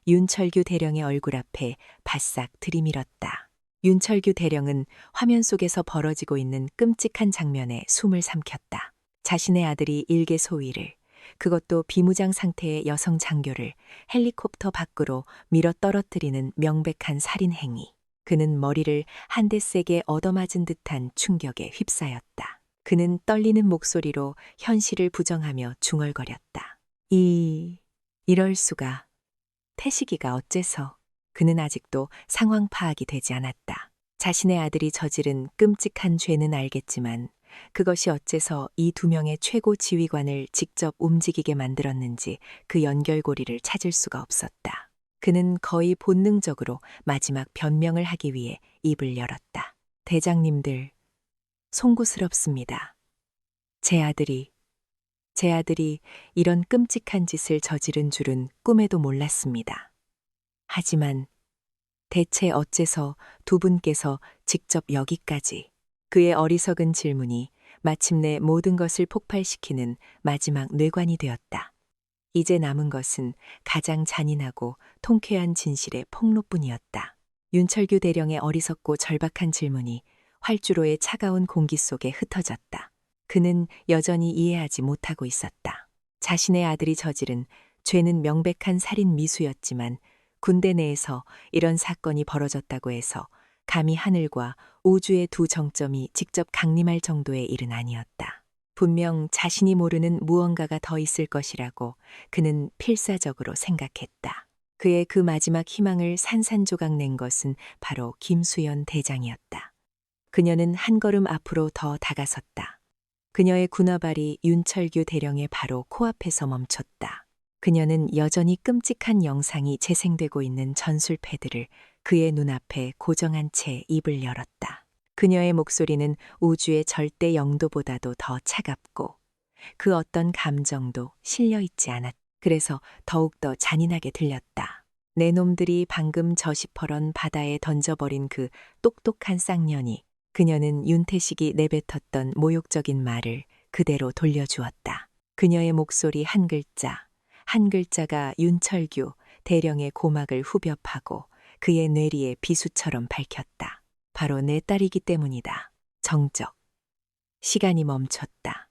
윤철규 대령의 얼굴 앞에 바싹 들이밀었다. 윤철규 대령은 화면 속에서 벌어지고 있는 끔찍한 장면에 숨을 삼켰다. 자신의 아들이 일개 소위를, 그것도 비무장 상태의 여성 장교를 헬리콥터 밖으로 밀어 떨어뜨리는 명백한 살인 행위. 그는 머리를 한 대 세게 얻어맞은 듯한 충격에 휩싸였다. 그는 떨리는 목소리로 현실을 부정하며 중얼거렸다. 이럴 수가. 태식이가 어째서. 그는 아직도 상황 파악이 되지 않았다. 자신의 아들이 저지른 끔찍한 죄는 알겠지만 그것이 어째서 이 두 명의 최고 지휘관을 직접 움직이게 만들었는지 그 연결고리를 찾을 수가 없었다. 그는 거의 본능적으로 마지막 변명을 하기 위해 입을 열었다. 대장님들, 송구스럽습니다. 제 아들이 제 아들이 이런 끔찍한 짓을 저지른 줄은 꿈에도 몰랐습니다. 하지만 대체 어째서 두 분께서 직접 여기까지? 그의 어리석은 질문이 마침내 모든 것을 폭발시키는 마지막 뇌관이 되었다. 이제 남은 것은 가장 잔인하고 통쾌한 진실의 폭로뿐이었다. 윤철규 대령의 어리석고 절박한 질문이 활주로의 차가운 공기 속에 흩어졌다. 그는 여전히 이해하지 못하고 있었다. 자신의 아들이 저지른 죄는 명백한 살인 미수였지만 군대 내에서 이런 사건이 벌어졌다고 해서 감히 하늘과 우주의 두 정점이 직접 강림할 정도의 일은 아니었다. 분명 자신이 모르는 무언가가 더 있을 것이라고 그는 필사적으로 생각했다. 그의 그 마지막 희망을 산산조각 낸 것은 바로 김수연 대장이었다. 그녀는 한 걸음 앞으로 더 다가섰다. 그녀의 군화발이 윤철규 대령의 바로 코앞에서 멈췄다. 그녀는 여전히 끔찍한 영상이 재생되고 있는 전술 패드를 그의 눈앞에 고정한 채 입을 열었다. 그녀의 목소리는 우주의 절대 영도보다도 더 차갑고 그 어떤 감정도 실려 있지 않았다. 그래서 더욱더 잔인하게 들렸다. 내 놈들이 방금 저 시퍼런 바다에 던져버린 그 똑똑한 쌍년이. 그녀는 윤태식이 내뱉었던 모욕적인 말을 그대로 돌려주었다. 그녀의 목소리 한 글자, 한 글자가 윤철규 대령의 고막을 후벼 파고 그의 뇌리에 비수처럼 밝혔다. 바로 내 딸이기 때문이다. 정적. 시간이 멈췄다.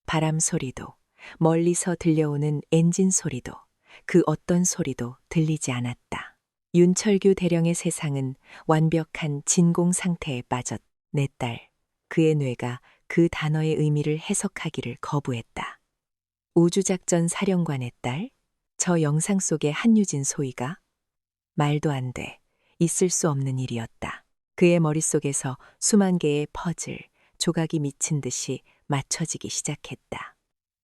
바람 소리도, 멀리서 들려오는 엔진 소리도, 그 어떤 소리도 들리지 않았다. 윤철규 대령의 세상은 완벽한 진공 상태에 빠졌다. 내 딸, 그의 뇌가 그 단어의 의미를 해석하기를 거부했다. 우주작전 사령관의 딸? 저 영상 속의 한유진 소희가? 말도 안 돼. 있을 수 없는 일이었다. 그의 머릿속에서 수만 개의 퍼즐, 조각이 미친 듯이 맞춰지기 시작했다.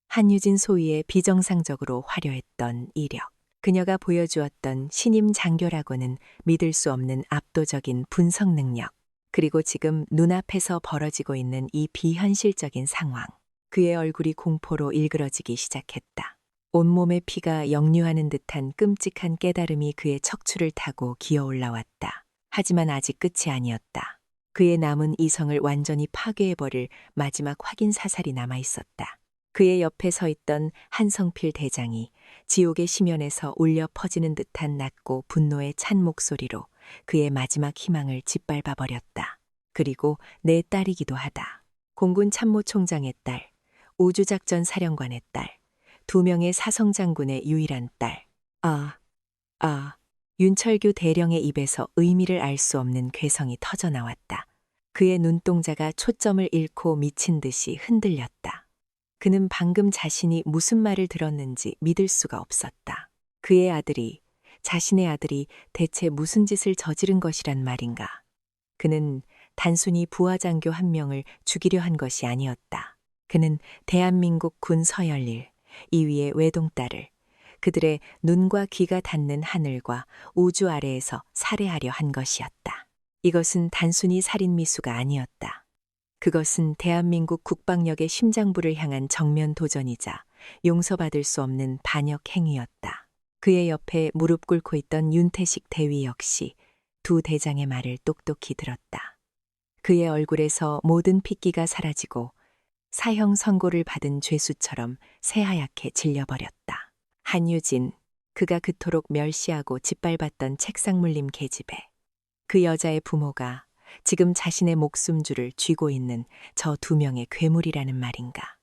한유진 소희의 비정상적으로 화려했던 이력, 그녀가 보여주었던 신임 장교라고는 믿을 수 없는 압도적인 분석 능력, 그리고 지금 눈앞에서 벌어지고 있는 이 비현실적인 상황. 그의 얼굴이 공포로 일그러지기 시작했다. 온몸의 피가 역류하는 듯한 끔찍한 깨달음이 그의 척추를 타고 기어 올라왔다. 하지만 아직 끝이 아니었다. 그의 남은 이성을 완전히 파괴해버릴 마지막 확인 사살이 남아있었다. 그의 옆에 서 있던 한성필 대장이 지옥의 심연에서 울려 퍼지는 듯한 낮고 분노에 찬 목소리로 그의 마지막 희망을 짓밟아 버렸다. 그리고 내 딸이기도 하다. 공군 참모총장의 딸, 우주작전 사령관의 딸, 두 명의 사성장군의 유일한 딸. 윤철규 대령의 입에서 의미를 알 수 없는 괴성이 터져 나왔다. 그의 눈동자가 초점을 잃고 미친 듯이 흔들렸다. 그는 방금 자신이 무슨 말을 들었는지 믿을 수가 없었다. 그의 아들이, 자신의 아들이 대체 무슨 짓을 저지른 것이란 말인가. 그는 단순히 부하장교 한 명을 죽이려 한 것이 아니었다. 그는 대한민국 군 서열일, 2위의 외동딸을 그들의 눈과 귀가 닿는 하늘과 우주 아래에서 살해하려 한 것이었다. 이것은 단순히 살인미수가 아니었다. 그것은 대한민국 국방력의 심장부를 향한 정면 도전이자 용서받을 수 없는 반역 행위였다. 그의 옆에 무릎 꿇고 있던 윤태식 대위 역시 두 대장의 말을 똑똑히 들었다. 그의 얼굴에서 모든 핏기가 사라지고 사형 선고를 받은 죄수처럼 새하얗게 질려버렸다. 한유진, 그가 그토록 멸시하고 짓밟았던 책상 물림 계집애. 그 여자의 부모가 지금 자신의 목숨줄을 쥐고 있는 저 두 명의 괴물이라는 말인가.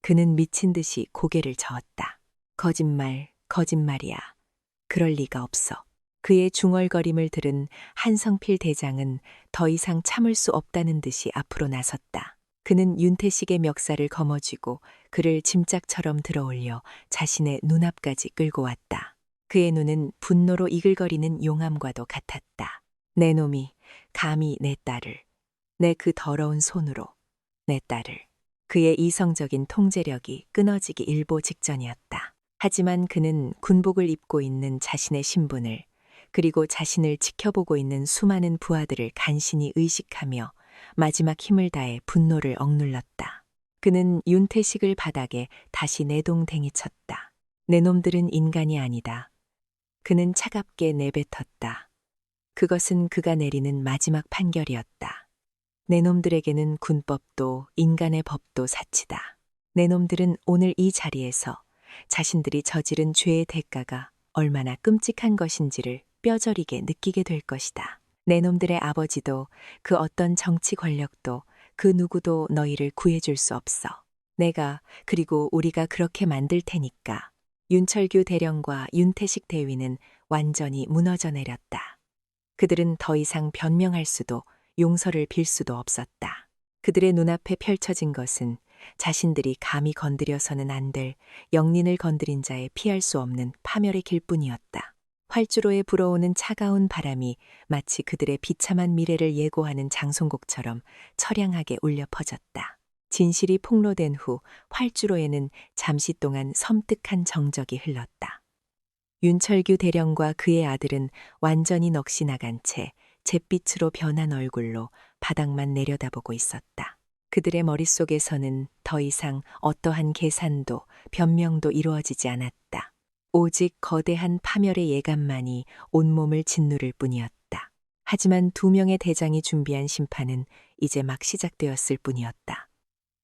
그는 미친 듯이 고개를 저었다. 거짓말, 거짓말이야. 그럴 리가 없어. 그의 중얼거림을 들은 한성필 대장은 더 이상 참을 수 없다는 듯이 앞으로 나섰다. 그는 윤태식의 멱살을 거머쥐고 그를 짐짝처럼 들어올려 자신의 눈앞까지 끌고 왔다. 그의 눈은 분노로 이글거리는 용암과도 같았다. 내 놈이 감히 내 딸을, 내 그 더러운 손으로 내 딸을. 그의 이성적인 통제력이 끊어지기 일보 직전이었다. 하지만 그는 군복을 입고 있는 자신의 신분을, 그리고 자신을 지켜보고 있는 수많은 부하들을 간신히 의식하며 마지막 힘을 다해 분노를 억눌렀다. 그는 윤태식을 바닥에 다시 내동댕이 쳤다. 내 놈들은 인간이 아니다. 그는 차갑게 내뱉었다. 그것은 그가 내리는 마지막 판결이었다. 내 놈들에게는 군법도 인간의 법도 사치다. 내 놈들은 오늘 이 자리에서 자신들이 저지른 죄의 대가가 얼마나 끔찍한 것인지를 뼈저리게 느끼게 될 것이다. 내 놈들의 아버지도 그 어떤 정치 권력도 그 누구도 너희를 구해줄 수 없어. 내가 그리고 우리가 그렇게 만들 테니까. 윤철규 대령과 윤태식 대위는 완전히 무너져 내렸다. 그들은 더 이상 변명할 수도 용서를 빌 수도 없었다. 그들의 눈앞에 펼쳐진 것은 자신들이 감히 건드려서는 안 될 영린을 건드린 자의 피할 수 없는 파멸의 길뿐이었다. 활주로에 불어오는 차가운 바람이 마치 그들의 비참한 미래를 예고하는 장송곡처럼 처량하게 울려 퍼졌다. 진실이 폭로된 후 활주로에는 잠시 동안 섬뜩한 정적이 흘렀다. 윤철규 대령과 그의 아들은 완전히 넋이 나간 채 잿빛으로 변한 얼굴로 바닥만 내려다보고 있었다. 그들의 머릿속에서는 더 이상 어떠한 계산도 변명도 이루어지지 않았다. 오직 거대한 파멸의 예감만이 온몸을 짓누를 뿐이었다. 하지만 두 명의 대장이 준비한 심판은 이제 막 시작되었을 뿐이었다.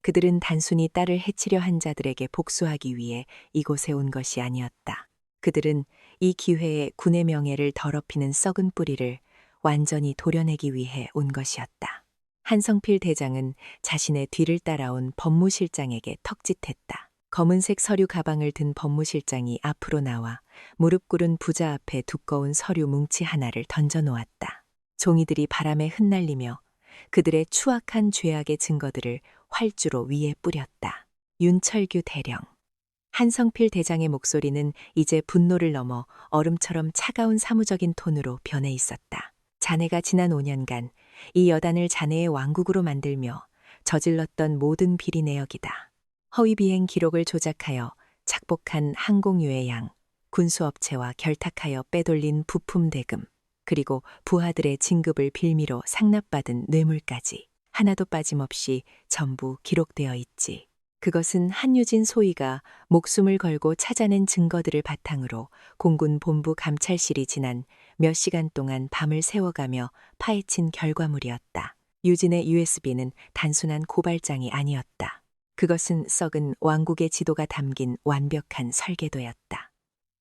그들은 단순히 딸을 해치려 한 자들에게 복수하기 위해 이곳에 온 것이 아니었다. 그들은 이 기회에 군의 명예를 더럽히는 썩은 뿌리를 완전히 도려내기 위해 온 것이었다. 한성필 대장은 자신의 뒤를 따라온 법무실장에게 턱짓했다. 검은색 서류 가방을 든 법무실장이 앞으로 나와 무릎 꿇은 부자 앞에 두꺼운 서류 뭉치 하나를 던져놓았다. 종이들이 바람에 흩날리며 그들의 추악한 죄악의 증거들을 활주로 위에 뿌렸다. 윤철규 대령. 한성필 대장의 목소리는 이제 분노를 넘어 얼음처럼 차가운 사무적인 톤으로 변해 있었다. 자네가 지난 5년간 이 여단을 자네의 왕국으로 만들며 저질렀던 모든 비리 내역이다. 허위 비행 기록을 조작하여 착복한 항공유해 양, 군수업체와 결탁하여 빼돌린 부품 대금, 그리고 부하들의 진급을 빌미로 상납받은 뇌물까지 하나도 빠짐없이 전부 기록되어 있지. 그것은 한유진 소위가 목숨을 걸고 찾아낸 증거들을 바탕으로 공군 본부 감찰실이 지난 몇 시간 동안 밤을 새워가며 파헤친 결과물이었다. 유진의 USB는 단순한 고발장이 아니었다. 그것은 썩은 왕국의 지도가 담긴 완벽한 설계도였다.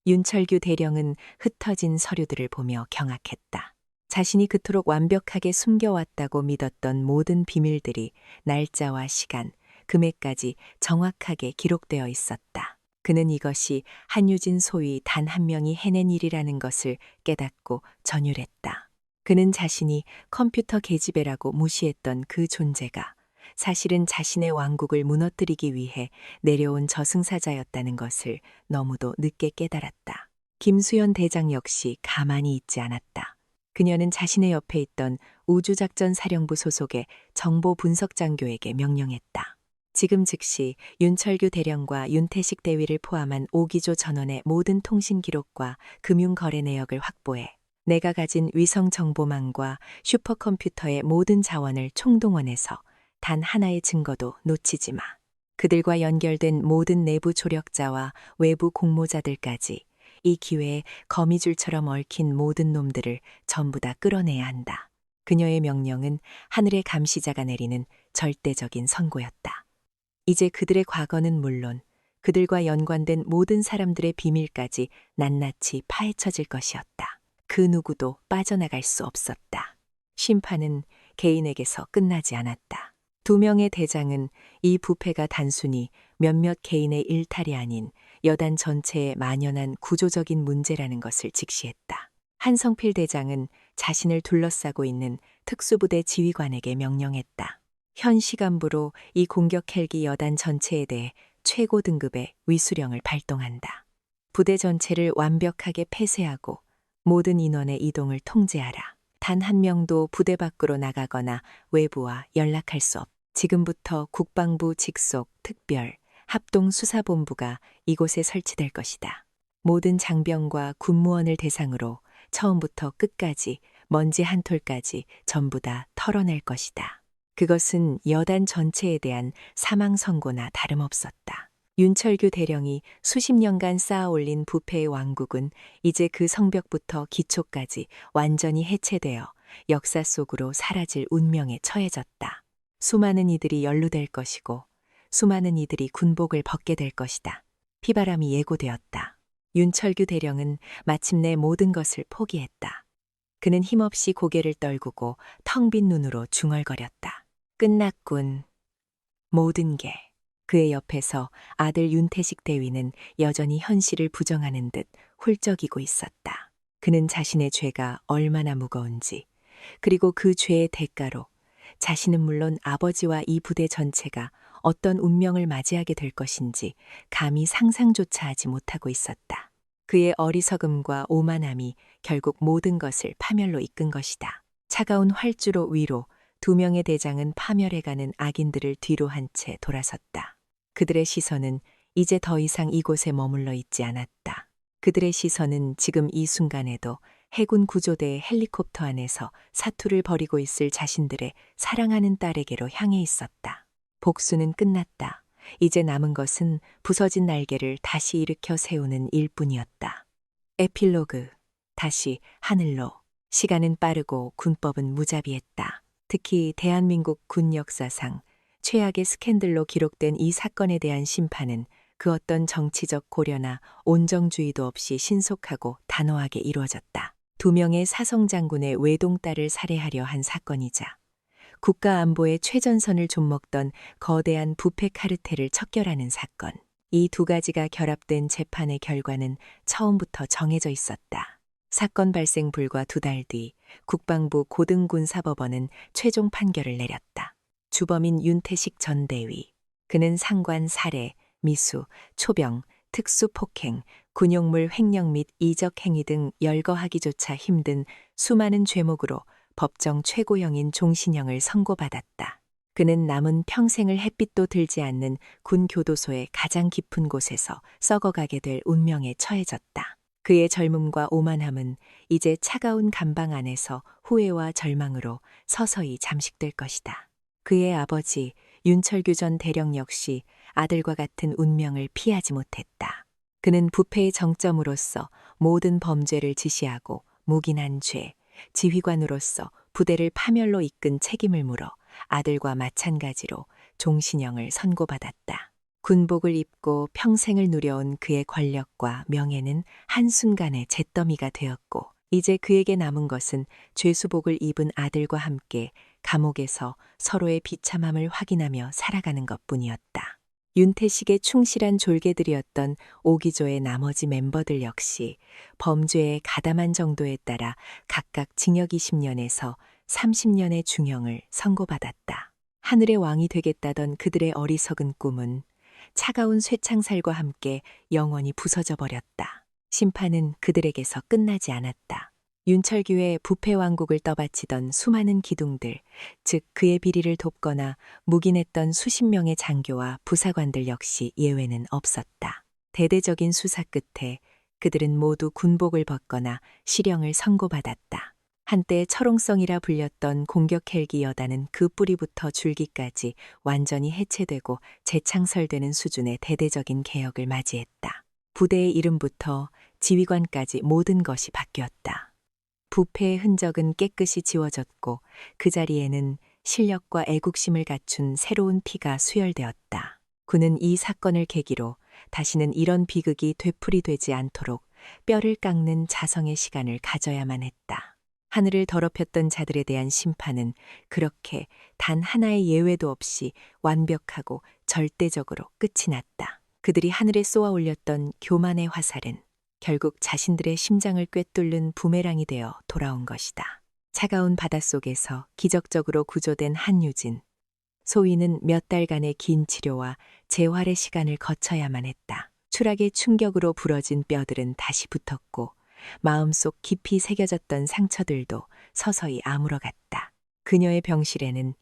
윤철규 대령은 흩어진 서류들을 보며 경악했다. 자신이 그토록 완벽하게 숨겨왔다고 믿었던 모든 비밀들이 날짜와 시간, 금액까지 정확하게 기록되어 있었다. 그는 이것이 한유진 소위 단 한 명이 해낸 일이라는 것을 깨닫고 전율했다. 그는 자신이 컴퓨터 계집애라고 무시했던 그 존재가 사실은 자신의 왕국을 무너뜨리기 위해 내려온 저승사자였다는 것을 너무도 늦게 깨달았다. 김수현 대장 역시 가만히 있지 않았다. 그녀는 자신의 옆에 있던 우주작전 사령부 소속의 정보분석장교에게 명령했다. 지금 즉시 윤철규 대령과 윤태식 대위를 포함한 5기조 전원의 모든 통신 기록과 금융거래 내역을 확보해 내가 가진 위성 정보망과 슈퍼컴퓨터의 모든 자원을 총동원해서 단 하나의 증거도 놓치지 마. 그들과 연결된 모든 내부 조력자와 외부 공모자들까지 이 기회에 거미줄처럼 얽힌 모든 놈들을 전부 다 끌어내야 한다. 그녀의 명령은 하늘의 감시자가 내리는 절대적인 선고였다. 이제 그들의 과거는 물론 그들과 연관된 모든 사람들의 비밀까지 낱낱이 파헤쳐질 것이었다. 그 누구도 빠져나갈 수 없었다. 심판은 개인에게서 끝나지 않았다. 두 명의 대장은 이 부패가 단순히 몇몇 개인의 일탈이 아닌 여단 전체에 만연한 구조적인 문제라는 것을 직시했다. 한성필 대장은 자신을 둘러싸고 있는 특수부대 지휘관에게 명령했다. 현 시간부로 이 공격 헬기 여단 전체에 대해 최고 등급의 위수령을 발동한다. 부대 전체를 완벽하게 폐쇄하고 모든 인원의 이동을 통제하라. 단 한 명도 부대 밖으로 나가거나 외부와 연락할 수 없다. 지금부터 국방부 직속 특별 합동수사본부가 이곳에 설치될 것이다. 모든 장병과 군무원을 대상으로 처음부터 끝까지 먼지 한 톨까지 전부 다 털어낼 것이다. 그것은 여단 전체에 대한 사망 선고나 다름없었다. 윤철규 대령이 수십 년간 쌓아올린 부패의 왕국은 이제 그 성벽부터 기초까지 완전히 해체되어 역사 속으로 사라질 운명에 처해졌다. 수많은 이들이 연루될 것이고 수많은 이들이 군복을 벗게 될 것이다. 피바람이 예고되었다. 윤철규 대령은 마침내 모든 것을 포기했다. 그는 힘없이 고개를 떨구고 텅 빈 눈으로 중얼거렸다. 끝났군. 모든 게. 그의 옆에서 아들 윤태식 대위는 여전히 현실을 부정하는 듯 훌쩍이고 있었다. 그는 자신의 죄가 얼마나 무거운지, 그리고 그 죄의 대가로 자신은 물론 아버지와 이 부대 전체가 어떤 운명을 맞이하게 될 것인지 감히 상상조차 하지 못하고 있었다. 그의 어리석음과 오만함이 결국 모든 것을 파멸로 이끈 것이다. 차가운 활주로 위로 두 명의 대장은 파멸해가는 악인들을 뒤로 한 채 돌아섰다. 그들의 시선은 이제 더 이상 이곳에 머물러 있지 않았다. 그들의 시선은 지금 이 순간에도 해군 구조대의 헬리콥터 안에서 사투를 벌이고 있을 자신들의 사랑하는 딸에게로 향해 있었다. 복수는 끝났다. 이제 남은 것은 부서진 날개를 다시 일으켜 세우는 일뿐이었다. 에필로그. 다시 하늘로. 시간은 빠르고 군법은 무자비했다. 특히 대한민국 군 역사상 최악의 스캔들로 기록된 이 사건에 대한 심판은 그 어떤 정치적 고려나 온정주의도 없이 신속하고 단호하게 이루어졌다. 두 명의 사성 장군의 외동딸을 살해하려 한 사건이자 국가 안보의 최전선을 좀먹던 거대한 부패 카르텔을 척결하는 사건. 이 두 가지가 결합된 재판의 결과는 처음부터 정해져 있었다. 사건 발생 불과 2달 뒤 국방부 고등군사법원은 최종 판결을 내렸다. 주범인 윤태식 전 대위. 그는 상관 살해, 미수, 초병, 특수폭행, 군용물 횡령 및 이적 행위 등 열거하기조차 힘든 수많은 죄목으로 법정 최고형인 종신형을 선고받았다. 그는 남은 평생을 햇빛도 들지 않는 군 교도소의 가장 깊은 곳에서 썩어가게 될 운명에 처해졌다. 그의 젊음과 오만함은 이제 차가운 감방 안에서 후회와 절망으로 서서히 잠식될 것이다. 그의 아버지 윤철규 전 대령 역시 아들과 같은 운명을 피하지 못했다. 그는 부패의 정점으로서 모든 범죄를 지시하고 묵인한 죄, 지휘관으로서 부대를 파멸로 이끈 책임을 물어 아들과 마찬가지로 종신형을 선고받았다. 군복을 입고 평생을 누려온 그의 권력과 명예는 한순간에 잿더미가 되었고 이제 그에게 남은 것은 죄수복을 입은 아들과 함께 감옥에서 서로의 비참함을 확인하며 살아가는 것뿐이었다. 윤태식의 충실한 졸개들이었던 오기조의 나머지 멤버들 역시 범죄의 가담한 정도에 따라 각각 징역 20년에서 30년의 중형을 선고받았다. 하늘의 왕이 되겠다던 그들의 어리석은 꿈은 차가운 쇠창살과 함께 영원히 부서져 버렸다. 심판은 그들에게서 끝나지 않았다. 윤철규의 부패 왕국을 떠받치던 수많은 기둥들, 즉 그의 비리를 돕거나 묵인했던 수십 명의 장교와 부사관들 역시 예외는 없었다. 대대적인 수사 끝에 그들은 모두 군복을 벗거나 실형을 선고받았다. 한때 철옹성이라 불렸던 공격 헬기 여단은 그 뿌리부터 줄기까지 완전히 해체되고 재창설되는 수준의 대대적인 개혁을 맞이했다. 부대의 이름부터 지휘관까지 모든 것이 바뀌었다. 부패의 흔적은 깨끗이 지워졌고 그 자리에는 실력과 애국심을 갖춘 새로운 피가 수혈되었다. 군은 이 사건을 계기로 다시는 이런 비극이 되풀이되지 않도록 뼈를 깎는 자성의 시간을 가져야만 했다. 하늘을 더럽혔던 자들에 대한 심판은 그렇게 단 하나의 예외도 없이 완벽하고 절대적으로 끝이 났다. 그들이 하늘에 쏘아 올렸던 교만의 화살은 결국 자신들의 심장을 꿰뚫는 부메랑이 되어 돌아온 것이다. 차가운 바닷속에서 기적적으로 구조된 한유진. 소위는 몇 달간의 긴 치료와 재활의 시간을 거쳐야만 했다. 추락의 충격으로 부러진 뼈들은 다시 붙었고 마음속 깊이 새겨졌던 상처들도 서서히 아물어갔다. 그녀의 병실에는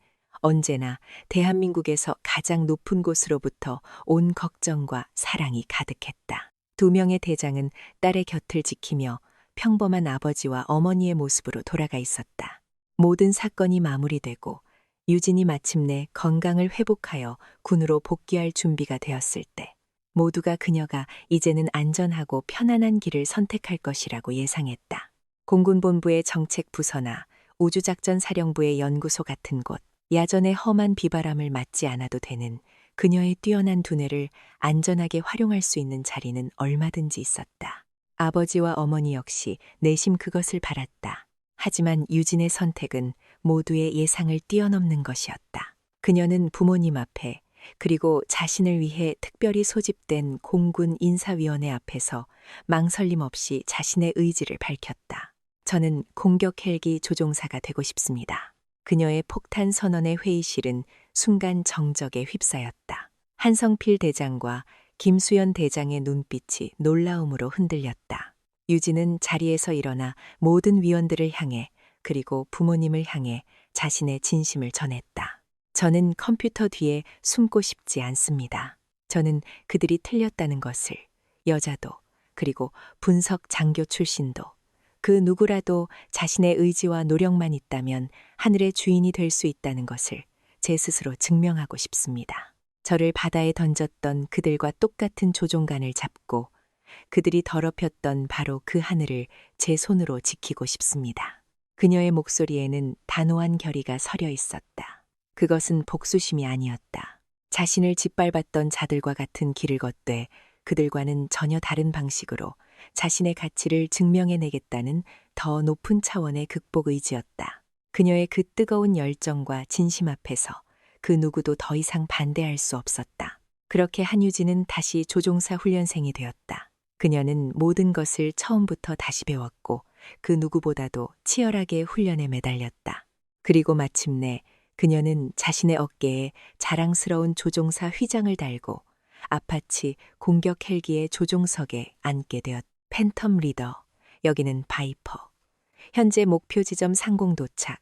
언제나 대한민국에서 가장 높은 곳으로부터 온 걱정과 사랑이 가득했다. 두 명의 대장은 딸의 곁을 지키며 평범한 아버지와 어머니의 모습으로 돌아가 있었다. 모든 사건이 마무리되고 유진이 마침내 건강을 회복하여 군으로 복귀할 준비가 되었을 때 모두가 그녀가 이제는 안전하고 편안한 길을 선택할 것이라고 예상했다. 공군본부의 정책부서나 우주작전사령부의 연구소 같은 곳, 야전의 험한 비바람을 맞지 않아도 되는 그녀의 뛰어난 두뇌를 안전하게 활용할 수 있는 자리는 얼마든지 있었다. 아버지와 어머니 역시 내심 그것을 바랐다. 하지만 유진의 선택은 모두의 예상을 뛰어넘는 것이었다. 그녀는 부모님 앞에 그리고 자신을 위해 특별히 소집된 공군 인사위원회 앞에서 망설임 없이 자신의 의지를 밝혔다. 저는 공격 헬기 조종사가 되고 싶습니다. 그녀의 폭탄 선언의 회의실은 순간 정적에 휩싸였다. 한성필 대장과 김수연 대장의 눈빛이 놀라움으로 흔들렸다. 유진은 자리에서 일어나 모든 위원들을 향해 그리고 부모님을 향해 자신의 진심을 전했다. 저는 컴퓨터 뒤에 숨고 싶지 않습니다. 저는 그들이 틀렸다는 것을, 여자도 그리고 분석 장교 출신도 그 누구라도 자신의 의지와 노력만 있다면 하늘의 주인이 될 수 있다는 것을 제 스스로 증명하고 싶습니다. 저를 바다에 던졌던 그들과 똑같은 조종관을 잡고 그들이 더럽혔던 바로 그 하늘을 제 손으로 지키고 싶습니다. 그녀의 목소리에는 단호한 결의가 서려 있었다. 그것은 복수심이 아니었다. 자신을 짓밟았던 자들과 같은 길을 걷되 그들과는 전혀 다른 방식으로 자신의 가치를 증명해내겠다는 더 높은 차원의 극복 의지였다. 그녀의 그 뜨거운 열정과 진심 앞에서 그 누구도 더 이상 반대할 수 없었다. 그렇게 한유진은 다시 조종사 훈련생이 되었다. 그녀는 모든 것을 처음부터 다시 배웠고 그 누구보다도 치열하게 훈련에 매달렸다. 그리고 마침내 그녀는 자신의 어깨에 자랑스러운 조종사 휘장을 달고 아파치 공격 헬기의 조종석에 앉게 되었다. 팬텀 리더, 여기는 바이퍼. 현재 목표 지점 상공 도착.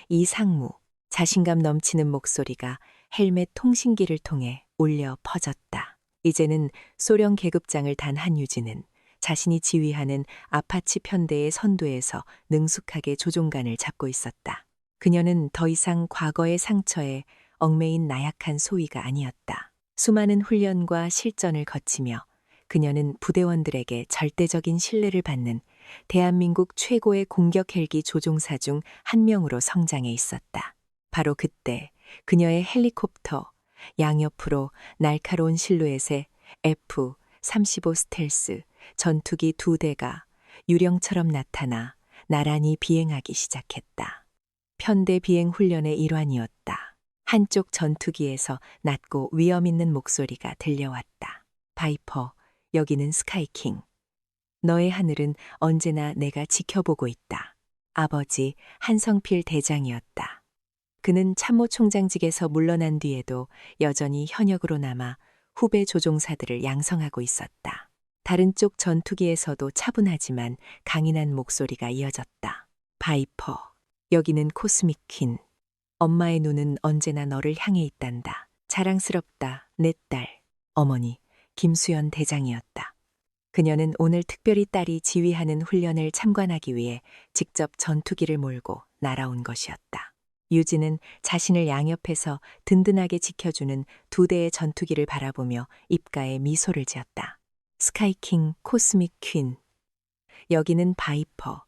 이상무, 자신감 넘치는 목소리가 헬멧 통신기를 통해 울려 퍼졌다. 이제는 소령 계급장을 단 한유진은 자신이 지휘하는 아파치 편대의 선두에서 능숙하게 조종관을 잡고 있었다. 그녀는 더 이상 과거의 상처에 얽매인 나약한 소위가 아니었다. 수많은 훈련과 실전을 거치며 그녀는 부대원들에게 절대적인 신뢰를 받는 대한민국 최고의 공격 헬기 조종사 중 한 명으로 성장해 있었다. 바로 그때 그녀의 헬리콥터, 양옆으로 날카로운 실루엣의 F-35 스텔스 전투기 2대가 유령처럼 나타나 나란히 비행하기 시작했다. 편대 비행 훈련의 일환이었다. 한쪽 전투기에서 낮고 위험 있는 목소리가 들려왔다. 바이퍼, 여기는 스카이킹. 너의 하늘은 언제나 내가 지켜보고 있다. 아버지 한성필 대장이었다. 그는 참모총장직에서 물러난 뒤에도 여전히 현역으로 남아 후배 조종사들을 양성하고 있었다. 다른 쪽 전투기에서도 차분하지만 강인한 목소리가 이어졌다. 바이퍼, 여기는 코스믹 퀸. 엄마의 눈은 언제나 너를 향해 있단다. 자랑스럽다, 내 딸. 어머니, 김수연 대장이었다. 그녀는 오늘 특별히 딸이 지휘하는 훈련을 참관하기 위해 직접 전투기를 몰고 날아온 것이었다. 유진은 자신을 양옆에서 든든하게 지켜주는 2대의 전투기를 바라보며 입가에 미소를 지었다. 스카이킹, 코스믹 퀸. 여기는 바이퍼.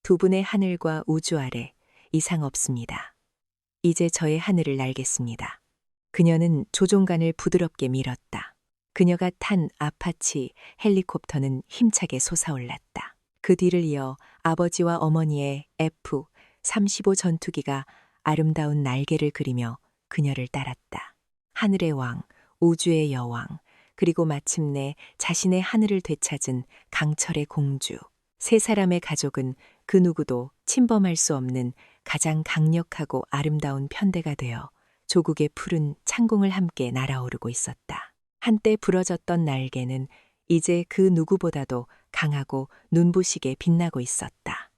두 분의 하늘과 우주 아래 이상 없습니다. 이제 저의 하늘을 날겠습니다. 그녀는 조종관을 부드럽게 밀었다. 그녀가 탄 아파치 헬리콥터는 힘차게 솟아올랐다. 그 뒤를 이어 아버지와 어머니의 F-35 전투기가 아름다운 날개를 그리며 그녀를 따랐다. 하늘의 왕, 우주의 여왕, 그리고 마침내 자신의 하늘을 되찾은 강철의 공주. 세 사람의 가족은 그 누구도 침범할 수 없는 가장 강력하고 아름다운 편대가 되어 조국의 푸른 창공을 함께 날아오르고 있었다. 한때 부러졌던 날개는 이제 그 누구보다도 강하고 눈부시게 빛나고 있었다.